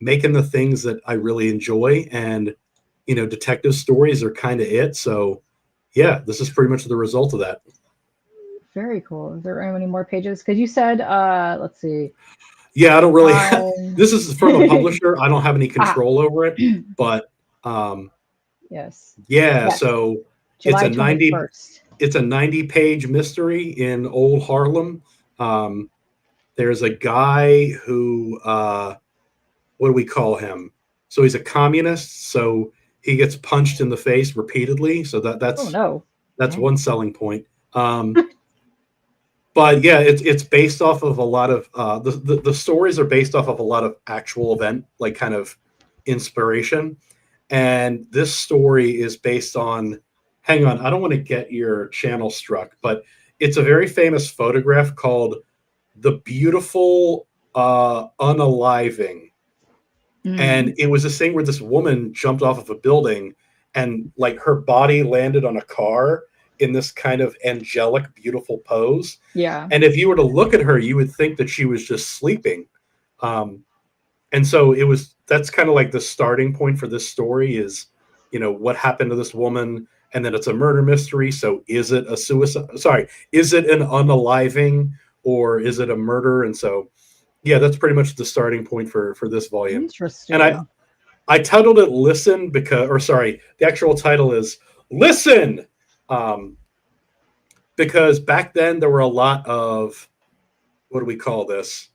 making the things that I really enjoy. And, detective stories are kind of it. So yeah, this is pretty much the result of that. Very cool. Is there any more pages? Because you said, let's see. Yeah, I don't really. This is from a publisher. I don't have any Ah. control over it, but Yes. yeah. Yes. So July it's a 90. 21st. It's a 90-page mystery in old Harlem. There's a guy who, what do we call him? So he's a communist. So he gets punched in the face repeatedly. So Oh no. that's one selling point. But yeah, it's based off of a lot of the stories are based off of a lot of actual event, like kind of inspiration. And this story is based on, hang on, I don't want to get your channel struck, but it's a very famous photograph called The Beautiful Unaliving. And it was this thing where this woman jumped off of a building and like her body landed on a car in this kind of angelic, beautiful pose. Yeah. And if you were to look at her, you would think that she was just sleeping. And so that's kind of like the starting point for this story is, what happened to this woman? And then it's a murder mystery. So is it a suicide? Sorry, is it an unaliving or is it a murder? And so, yeah, that's pretty much the starting point for this volume. Interesting. And I titled it Listen the actual title is Listen. Because back then there were a lot of, what do we call this?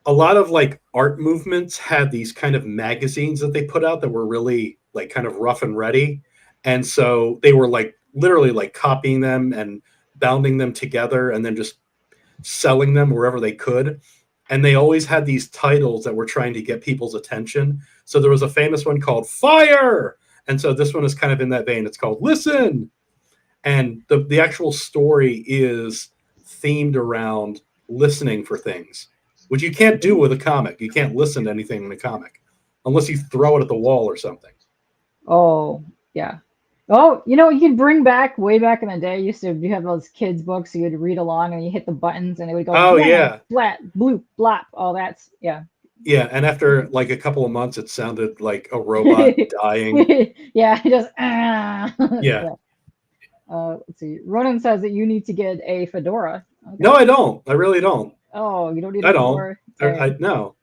A lot of like art movements had these kind of magazines that they put out that were really like kind of rough and ready. And so they were like literally like copying them and bounding them together and then just selling them wherever they could. And they always had these titles that were trying to get people's attention. So there was a famous one called Fire. And so this one is kind of in that vein. It's called Listen. And the actual story is themed around listening for things, which you can't do with a comic. You can't listen to anything in a comic unless you throw it at the wall or something. Oh, yeah. Oh, you could bring back way back in the day. You have those kids' books. You would read along and you hit the buttons and it would go. Oh, yeah. Flat, bloop, blop. All that's, yeah. Yeah. And after like a couple of months, it sounded like a robot dying. Yeah. Just, Yeah. let's see. Ronan says that you need to get a fedora. Okay. No, I don't. I really don't. Oh, you don't need a fedora? No.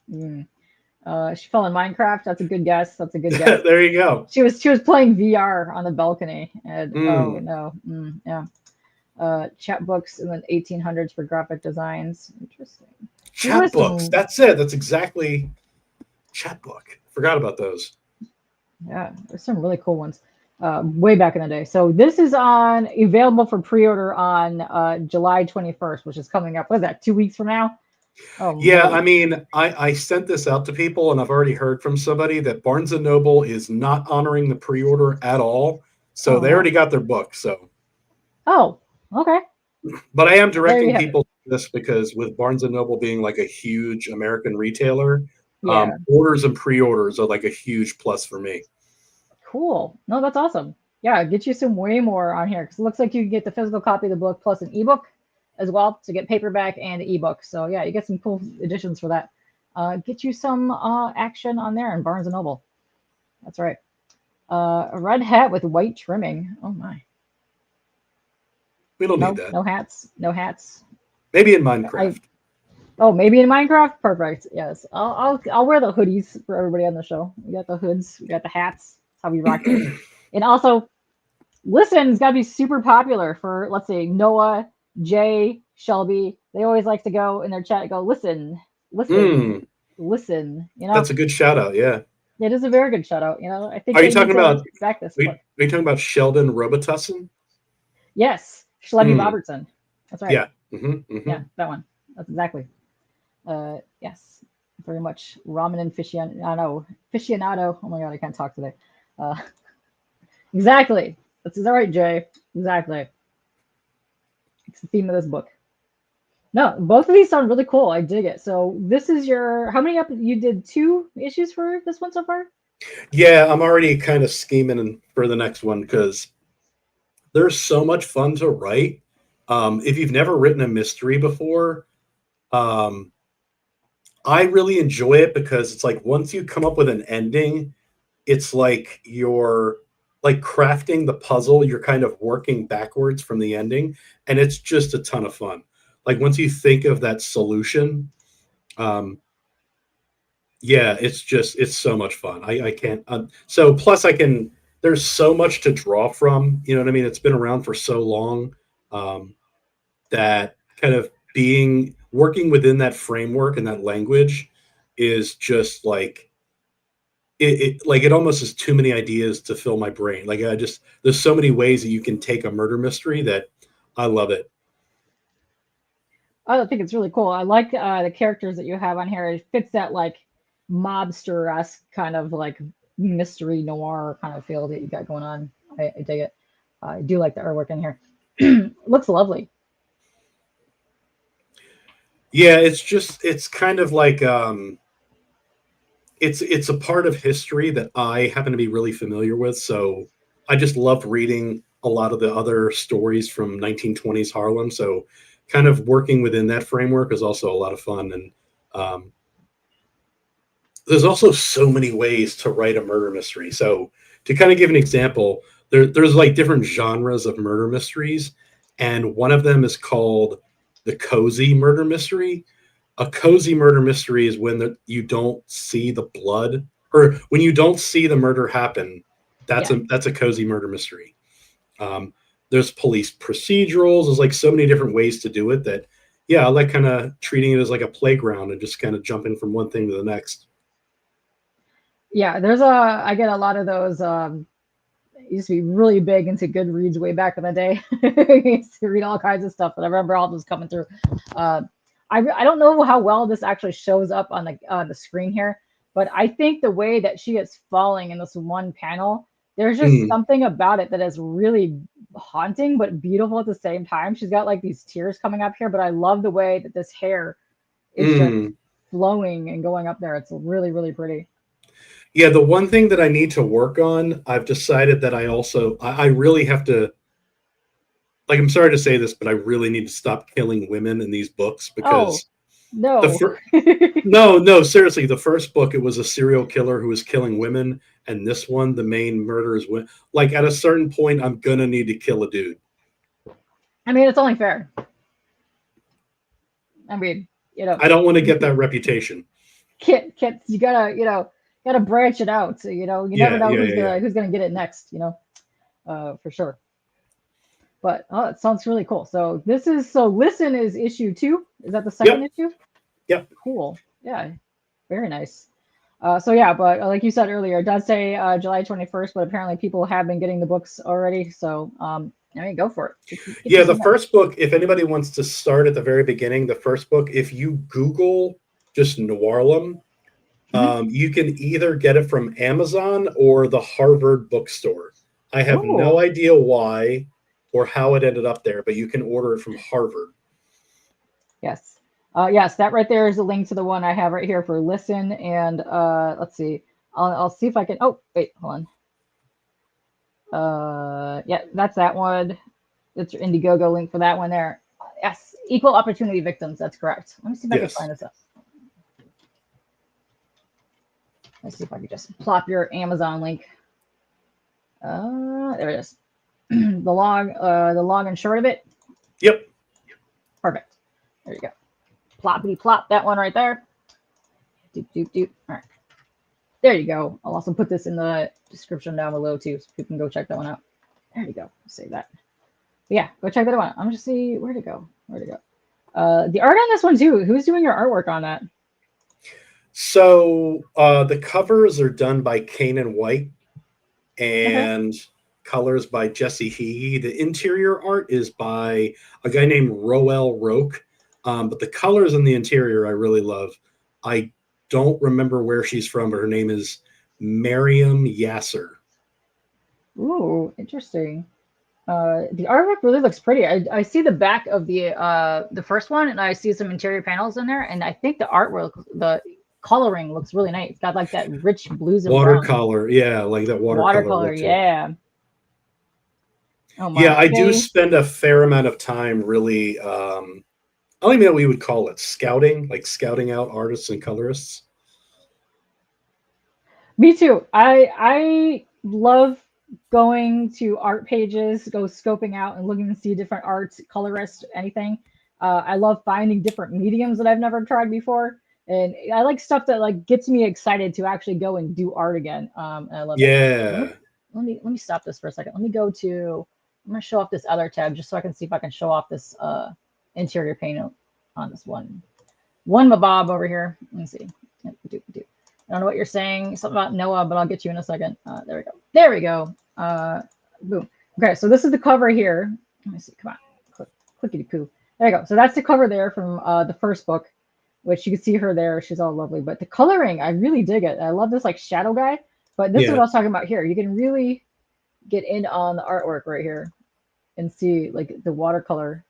She fell in Minecraft. That's a good guess. There you go. She was playing VR on the balcony. And oh no. Yeah. Chapbooks in the 1800s for graphic designs. Interesting. Chapbooks. That's it. That's exactly chapbook. Forgot about those. Yeah, there's some really cool ones. Way back in the day. So this is available for pre-order on July 21st, which is coming up. What is that? 2 weeks from now? Oh, Yeah, I Lord. mean, I sent this out to people, and I've already heard from somebody that Barnes and Noble is not honoring the pre-order at all. So Oh, they already no. got their book. So, Oh, okay. but I am There you directing have it. people to this because with Barnes and Noble being like a huge American retailer, Yeah. orders and pre-orders are like a huge plus for me. Cool. No, that's awesome. Yeah, get you some way more on here because it looks like you can get the physical copy of the book plus an ebook as well to get paperback and the ebook. So yeah, you get some cool editions for that. Get you some action on there in Barnes and Noble. That's right. A red hat with white trimming. Oh my. We don't need No, that. no hats. No hats. Maybe in I Minecraft. Oh, maybe in Minecraft. Perfect. Yes, I'll wear the hoodies for everybody on the show. We got the hoods. We got the hats. That's how we rock here. And also, Listen's got to be super popular for, let's say, Noah, Jay, Shelby. They always like to go in their chat and go, listen, listen, Mm, listen. that's a good shout out. Yeah. It is a very good shout out. I think Are you they need talking to about? back this. But Are you talking about Sheldon Robitussin? yes, Shelby Mm, Robertson. That's right. yeah. Hmm. Yeah, that one. That's exactly. Yes, very much ramen and aficionado. Aficionado. Oh my God, I can't talk today. Uh, exactly. That's all right, Jay. Exactly. It's the theme of this book. No, both of these sound really cool. I dig it. So this is your how many up? You did 2 issues for this one so far? Yeah, I'm already kind of scheming for the next one because there's so much fun to write. If you've never written a mystery before, um, I really enjoy it because it's like once you come up with an ending, it's like you're like crafting the puzzle. You're kind of working backwards from the ending, and it's just a ton of fun. Like once you think of that solution, um, yeah, it's so much fun. I can't. So plus I can. There's so much to draw from. You know what I mean? It's been around for so long um, that kind of being working within that framework and that language is just like like it almost is too many ideas to fill my brain. Like I just there's so many ways that you can take a murder mystery that I love it. I think it's really cool. I like the characters that you have on here. It fits that like mobster-esque kind of like mystery noir kind of feel that you got going on. I dig it. I do like the artwork in here. Looks lovely. Yeah, it's kind of like it's a part of history that I happen to be really familiar with. So I just loved reading a lot of the other stories from 1920s Harlem. So kind of working within that framework is also a lot of fun. And um, there's also so many ways to write a murder mystery. So to kind of give an example, there's like different genres of murder mysteries, and one of them is called the cozy murder mystery. A cozy murder mystery is when you don't see the blood or when you don't see the murder happen. Yeah. That's a cozy murder mystery. Um, there's police procedurals. There's like so many different ways to do it that, yeah, I like kind of treating it as like a playground and just kind of jumping from one thing to the next. Yeah, I get a lot of those. I used to be really big into Goodreads way back in the day. I used to read all kinds of stuff, and I remember all those coming through. Uh, I don't know how well this actually shows up on the screen here, but I think the way that she is falling in this one panel, there's just Mm, something about it that is really haunting but beautiful at the same time. She's got like these tears coming up here, but I love the way that this hair is just mm. flowing and going up there. It's really, really pretty. Yeah, the one thing that I need to work on, I've decided that I really have to, like, I'm sorry to say this, but I really need to stop killing women in these books Oh, because the no. first, no, no, seriously, the first book it was a serial killer who was killing women, and this one the main murder is women. Like at a certain point, I'm gonna need to kill a dude. I mean, it's only fair. I mean, you know, I don't want to get that reputation. kits, gotta branch it out. So, you never Yeah, know yeah, yeah, yeah. who's gonna get it next, for sure. But oh, it sounds really cool. So listen is issue 2. Is that the second Yep, issue? yep. Cool. Yeah, very nice. So yeah, but like you said earlier, it does say July 21st, but apparently people have been getting the books already. So I mean, go for it. Get you Yeah, the some more. first book, if anybody wants to start at the very beginning, the first book, if you Google just Noirlem, Mhm. you can either get it from Amazon or the Harvard bookstore. I have no Oh, idea why or how it ended up there, but you can order it from Harvard. yes. Yes, that right there is a link to the one I have right here for listen. And let's see. I'll see if I can. Oh, wait, hold on. Yeah, that's that one. That's your Indiegogo link for that one there. Yes, equal opportunity victims. That's correct. Let me see if I can Yes. find this up. Let's see if I can just plop your Amazon link. There it is. The long and short of it. Yep. Perfect. There you go. Ploppity plop. That one right there. Doop doop doop. All right. There you go. I'll also put this in the description down below too, so people can go check that one out. There you go. Save that. But yeah, go check that one out. I'm just see where to go. Where to go. The art on this one too. Who's doing your artwork on that? So the covers are done by Kane and White Okay. and colors by Jesse Heagy. The interior art is by a guy named Roel Roque. But the colors in the interior I really love. I don't remember where she's from, but her name is Miriam Yasser. Ooh, interesting. The artwork really looks pretty. I see the back of the first one, and I see some interior panels in there, and I think the artwork, the coloring looks really nice. It's got like that rich blues and browns. Watercolor, yeah, like that watercolor Watercolor, look to it. yeah. Oh Yeah, my. I do Okay. spend a fair amount of time really. I don't even know what we would call it, scouting, like scouting out artists and colorists. Me too. I love going to art pages, go scoping out and looking to see different arts, colorists, anything. I love finding different mediums that I've never tried before, and I like stuff that like gets me excited to actually go and do art again. And I love it. Yeah, Let me stop this for a second. Let me go to. I'm gonna show off this other tab just so I can see if I can show off this interior paint on this one mabob over here. Let me see. Yep, I don't know what you're saying. Something about Noah, but I'll get you in a second. There we go. There we go. Boom. Okay, so this is the cover here. Let me see. Come on. Clickety poo. There you go. So that's the cover there from the first book, which you can see her there. She's all lovely. But the coloring, I really dig it. I love this like shadow guy. But this is what yeah, I was talking about here. You can really get in on the artwork right here and see like the watercolor,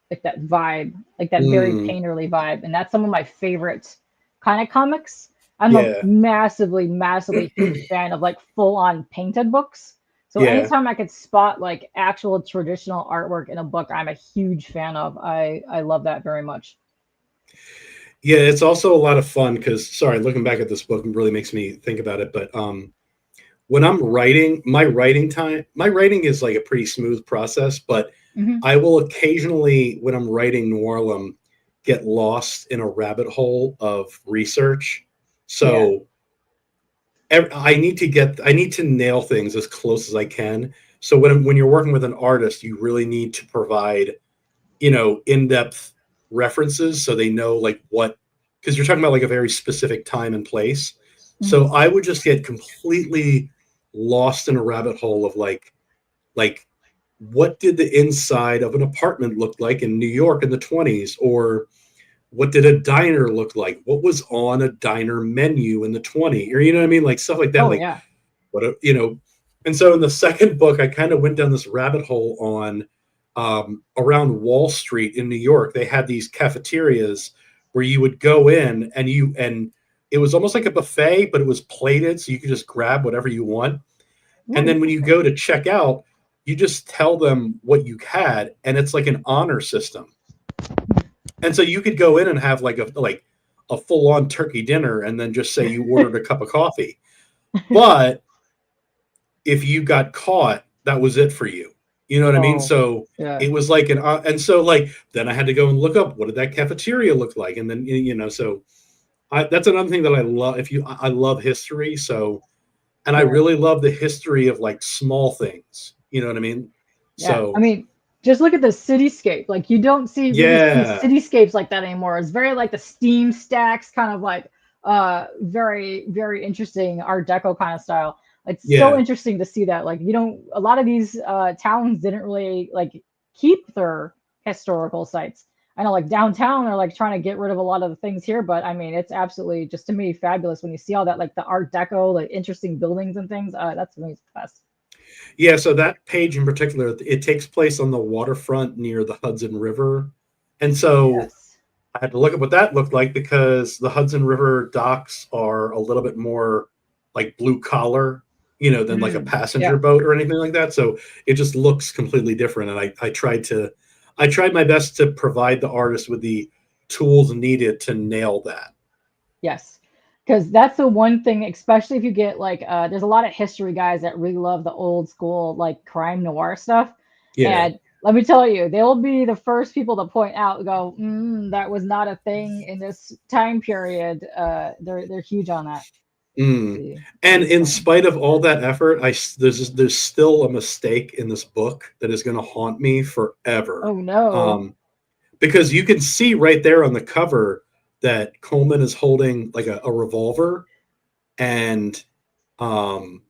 like that vibe, like that very mm, painterly vibe. And that's some of my favorite kind of comics. I'm a yeah, massively, massively huge fan of like full on painted books. So yeah, anytime I could spot like actual traditional artwork in a book, I'm a huge fan of. I love that very much. yeah. It's also a lot of fun because, sorry, looking back at this book really makes me think about it. But when I'm writing, my writing is like a pretty smooth process. But Hmm. I will occasionally, when I'm writing Noirlem, get lost in a rabbit hole of research. Yeah. So I need to nail things as close as I can. So when you're working with an artist, you really need to provide, in-depth references so they know like what, because you're talking about like a very specific time and place. So Hmm. I would just get completely lost in a rabbit hole of like what did the inside of an apartment look like in New York in the 20s, or what did a diner look like? What was on a diner menu in the 20s? Or you know what I mean? Like stuff like that. Oh Like yeah. and so in the second book, I kind of went down this rabbit hole on around Wall Street in New York. They had these cafeterias where you would go in and it was almost like a buffet, but it was plated, so you could just grab whatever you want. Oh, And then when you interesting. go to check out, you just tell them what you had, and it's like an honor system. And so you could go in and have like a full on turkey dinner, and then just say you ordered a cup of coffee. But if you got caught, that was it for you. You know what I mean? Oh So yeah. it was like and so like then I had to go and look up what did that cafeteria look like, and then so that's another thing that I love. I love history, so and I Yeah. really love the history of like small things. You know what I mean? Yeah, I So mean, just look at the cityscape. Like you don't really see yeah, cityscapes like that anymore. It's very like the steam stacks, kind of like very, very interesting Art Deco kind of style. It's so Yeah. interesting to see that. Like, you don't, a lot of these towns didn't really like keep their historical sites. I know, like downtown, they're like trying to get rid of a lot of the things here, but I mean, it's absolutely just to me fabulous when you see all that, like the Art Deco, like interesting buildings and things. That's to me it's the best. Yeah, so that page in particular, it takes place on the waterfront near the Hudson River. And so Yes. I had to look at what that looked like because the Hudson River docks are a little bit more like blue collar, than like a Mm, passenger yeah. boat or anything like that. So it just looks completely different. And I tried my best to provide the artist with the tools needed to nail that. Yes. Because that's the one thing, especially if you get like, there's a lot of history guys that really love the old school, like crime noir stuff. Yeah. And let me tell you, they'll be the first people to point out, go, that was not a thing in this time period. They're huge on that. Let's Mm. see, And page in 20. spite of all that effort, there's still a mistake in this book that is going to haunt me forever. Oh no. Um, because you can see right there on the cover that Coleman is holding like a revolver, and um,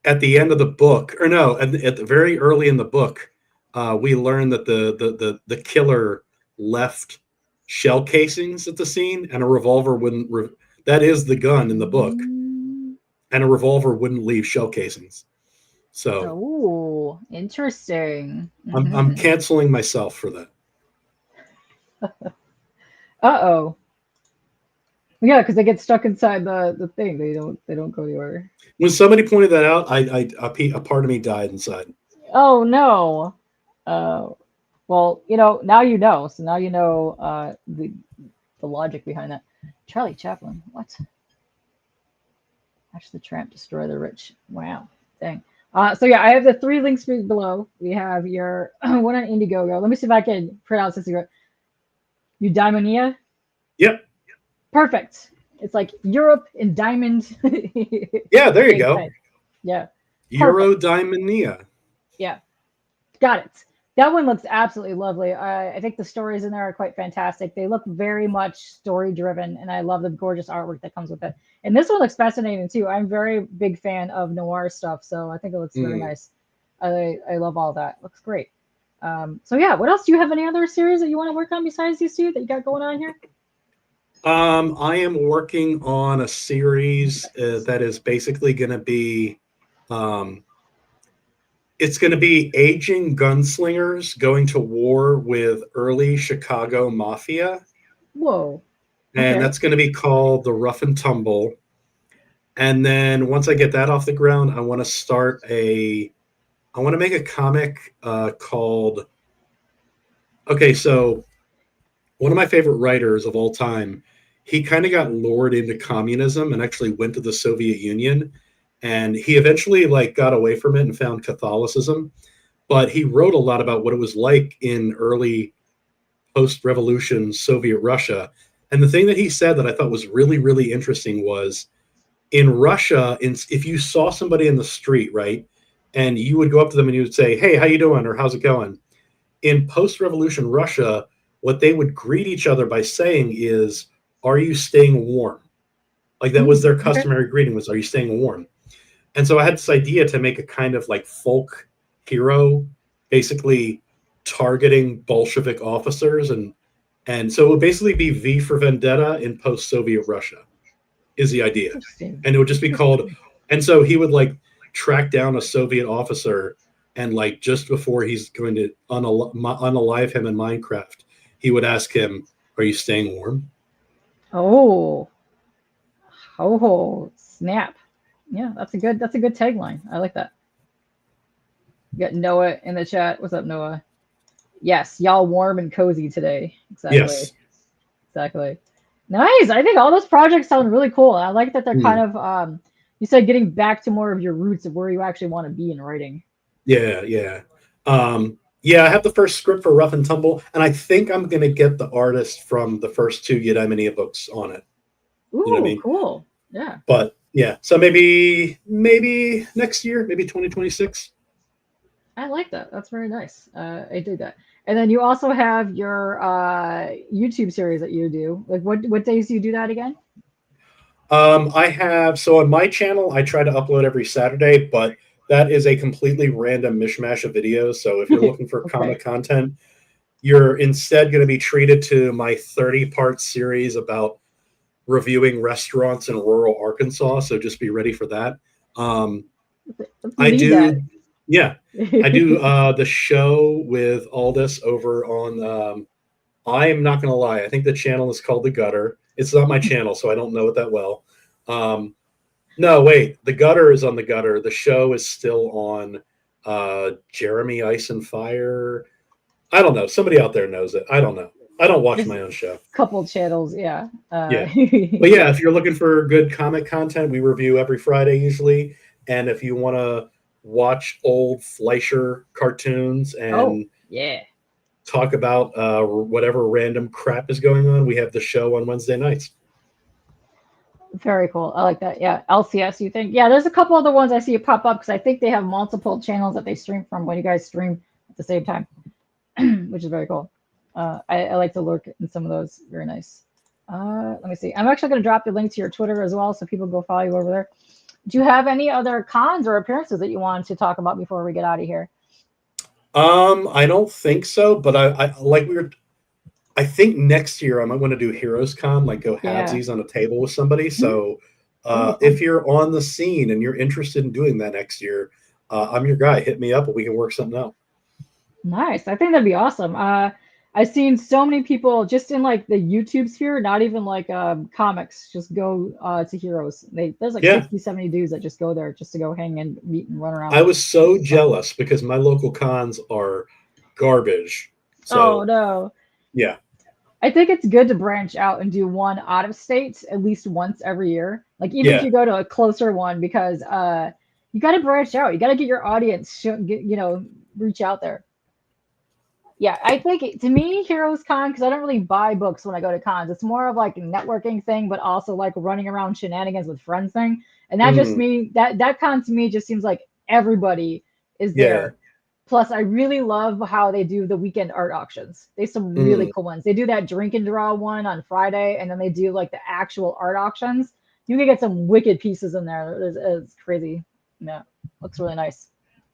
at the end of the book, or no, at the very early in the book, we learn that the killer left shell casings at the scene, and a revolver wouldn't. That is the gun in the book, Mm. and a revolver wouldn't leave shell casings. So Oh, interesting. I'm canceling myself for that. Uh-oh. Yeah, because they get stuck inside the thing. They don't go anywhere. When somebody pointed that out, a part of me died inside. Oh no. Uh, well, now you know. So now you know the logic behind that. Charlie Chaplin. What? Watch the tramp destroy the rich. Wow. Dang. So yeah, I have the three links below. We have your one on Indiegogo. Let me see if I can pronounce this. Eudaimonia. Yep. Perfect. It's like Europe in diamond. Yeah, there you Same go. thing. Yeah. Perfect. Eudaimonia. Yeah. Got it. That one looks absolutely lovely. I think the stories in there are quite fantastic. They look very much story driven, and I love the gorgeous artwork that comes with it. And this one looks fascinating too. I'm a very big fan of noir stuff, so I think it looks very Mm. nice. I love all that. Looks great. So yeah, what else? Do you have any other series that you want to work on besides these two that you got going on here? I am working on a series that is basically going to be, um, it's going to be aging gunslingers going to war with early Chicago mafia, Whoa. and Okay. that's going to be called the Rough and Tumble. And then once I get that off the ground, I want to make a comic called. Okay, so one of my favorite writers of all time, he kind of got lured into communism and actually went to the Soviet Union, and he eventually like got away from it and found Catholicism, but he wrote a lot about what it was like in early post-revolution Soviet Russia. And the thing that he said that I thought was really really interesting was in Russia, if you saw somebody in the street, right, and you would go up to them and you would say, "Hey, how you doing?" or "How's it going?" In post-revolution Russia, what they would greet each other by saying is, "Are you staying warm?" Like that was their Okay. customary greeting was, "Are you staying warm?" And so I had this idea to make a kind of like folk hero, basically targeting Bolshevik officers, and so it would basically be V for Vendetta in post-Soviet Russia is the idea, Interesting. and it would just be called. Interesting. And so he would like track down a Soviet officer, and like just before he's going to unalive him in Minecraft, he would ask him, "Are you staying warm?" Oh. Oh, snap. Yeah, that's a good tagline. I like that. You got Noah in the chat. What's up, Noah? Yes, y'all warm and cozy today. Exactly. Yes. Exactly. Nice. I think all those projects sound really cool. I like that they're kind Mm. of you said getting back to more of your roots of where you actually want to be in writing. Yeah, yeah. Yeah, I have the first script for Rough and Tumble, and I think I'm gonna get the artist from the first two Eudaimonia books on it. You know what I Ooh, mean? cool. Yeah. But yeah, so maybe next year, maybe 2026. I like that. That's very nice. I do that. And then you also have your YouTube series that you do. Like, what days do you do that again? I have so on my channel, I try to upload every Saturday, but that is a completely random mishmash of videos. So if you're looking for Okay. comic content, you're instead going to be treated to my 30-part series about reviewing restaurants in rural Arkansas. So just be ready for that. Um, Let's I need that. do, yeah, I do the show with Aldous over on. I am not going to lie. I think the channel is called The Gutter. It's not my channel, so I don't know it that well. Um, no, wait. The Gutter is on The Gutter. The show is still on Jeremy Ice and Fire. I don't know. Somebody out there knows it. I don't know. I don't watch There's my a own show. couple channels, yeah. Yeah. But yeah, if you're looking for good comic content, we review every Friday usually. And if you want to watch old Fleischer cartoons Oh, and yeah. talk about whatever random crap is going on, we have the show on Wednesday nights. Very cool. I like that. Yeah. LCS, you think? Yeah, there's a couple other ones I see it pop up because I think they have multiple channels that they stream from when you guys stream at the same time, which is very cool. I like to lurk in some of those. Very nice. Let me see. I'm actually going to drop the link to your Twitter as well, so people go follow you over there. Do you have any other cons or appearances that you wanted to talk about before we get out of here? I don't think so, but I like we were. I think next year I might want to do Heroes Con, like go Yeah. halvesies on a table with somebody. Mhm. So That'd be if fun. you're on the scene and you're interested in doing that next year, I'm your guy. Hit me up and we can work something out. Nice. I think that'd be awesome. I've seen so many people just in like the YouTube sphere, not even like comics, just go to Heroes. There's like Yeah, 60, 70 dudes that just go there just to go hang and meet and run around. I was so It's fun. jealous because my local cons are garbage. Oh So no. yeah, I think it's good to branch out and do one out of state at least once every year. Like even if yeah, you go to a closer one, because you got to branch out. You got to get your audience, reach out there. Yeah, I think to me, Heroes Con, because I don't really buy books when I go to cons. It's more of like a networking thing, but also like running around shenanigans with friends thing. And that just mm, me that con to me just seems like everybody is yeah, there. Plus, I really love how they do the weekend art auctions. They have some really mm. cool ones. They do that drink and draw one on Friday, and then they do like the actual art auctions. You can get some wicked pieces in there. It's crazy. Yeah, looks really nice.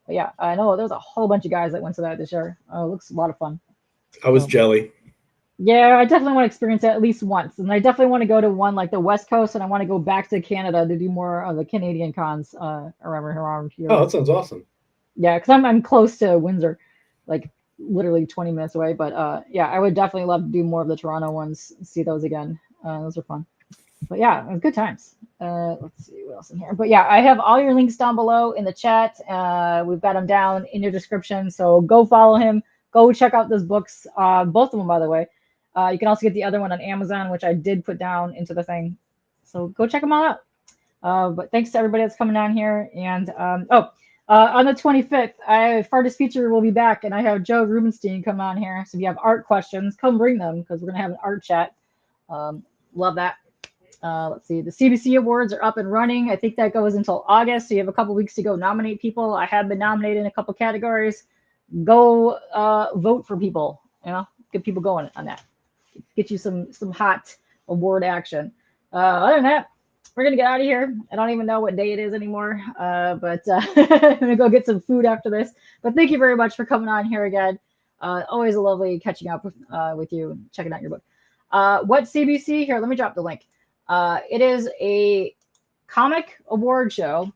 But yeah, I know there's a whole bunch of guys that went to that this year. It looks a lot of fun. I was So jelly. yeah, I definitely want to experience it at least once, and I definitely want to go to one like the West Coast, and I want to go back to Canada to do more of the Canadian cons around Oh, here. that sounds awesome. Yeah, because I'm close to Windsor, like literally 20 minutes away. But yeah, I would definitely love to do more of the Toronto ones, see those again. Those are fun. But yeah, it was good times. Let's see what else in here. But yeah, I have all your links down below in the chat. We've got them down in your description. So go follow him. Go check out those books. Both of them, by the way. You can also get the other one on Amazon, which I did put down into the thing. So go check them all out. But thanks to everybody that's coming down here. And on the 25th, Fartist Feature will be back, and I have Joe Rubenstein come on here. So if you have art questions, come bring them because we're gonna have an art chat. Love that. Let's see, the CBC Awards are up and running. I think that goes until August, so you have a couple weeks to go nominate people. I have been nominated in a couple categories. Go vote for people. Get people going on that. Get you some hot award action. Other than that, we're gonna get out of here. I don't even know what day it is anymore, but I'm gonna go get some food after this. But thank you very much for coming on here again. Always a lovely catching up with you, checking out your book. What CBC? Here, let me drop the link. It is a comic award show.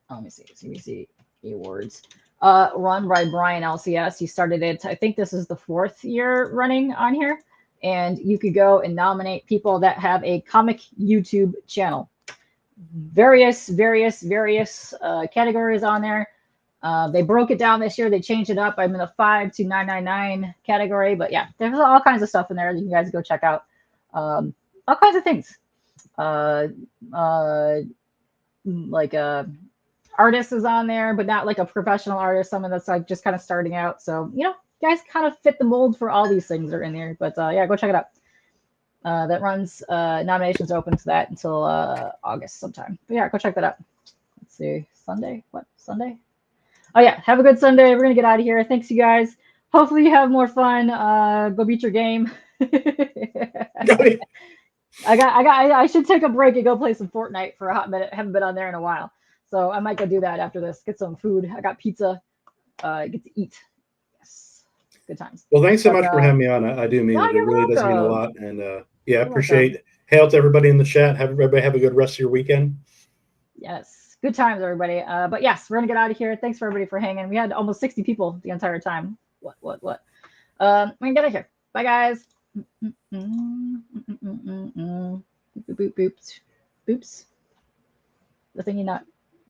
Oh, let me see. CBC Awards. Run by Brian LCS. He started it. I think this is the 4th year running on here. And you could go and nominate people that have a comic YouTube channel. Various categories on there. They broke it down this year. They changed it up. I'm in the 5 to 999 category. But yeah, there's all kinds of stuff in there that you guys go check out. All kinds of things. Uh, uh, like artist is on there, but not like a professional artist, someone that's like just kind of starting out. So, guys kind of fit the mold for all these things that are in there. But yeah, go check it out. That runs nominations open to that until August sometime. But yeah, go check that out. Let's see. Sunday? What? Sunday? Oh yeah, have a good Sunday. We're gonna get out of here. Thanks you guys. Hopefully you have more fun. Go beat your game. I should take a break and go play some Fortnite for a hot minute. Haven't been on there in a while. So I might go do that after this. Get some food. I got pizza. Get to eat. Yes. Good times. Well, thanks so But, much for having me on. I do mean no, it. It you're really does mean a welcome. lot. And yeah, I You're appreciate welcome. Hey out to everybody in the chat. Have everybody have a good rest of your weekend. Yes. Good times, everybody. But yes, we're gonna get out of here. Thanks for everybody for hanging. We had almost 60 people the entire time. What? We're gonna get out of here. Bye guys. Boop, boop, boop, boops. Boops. The thing you not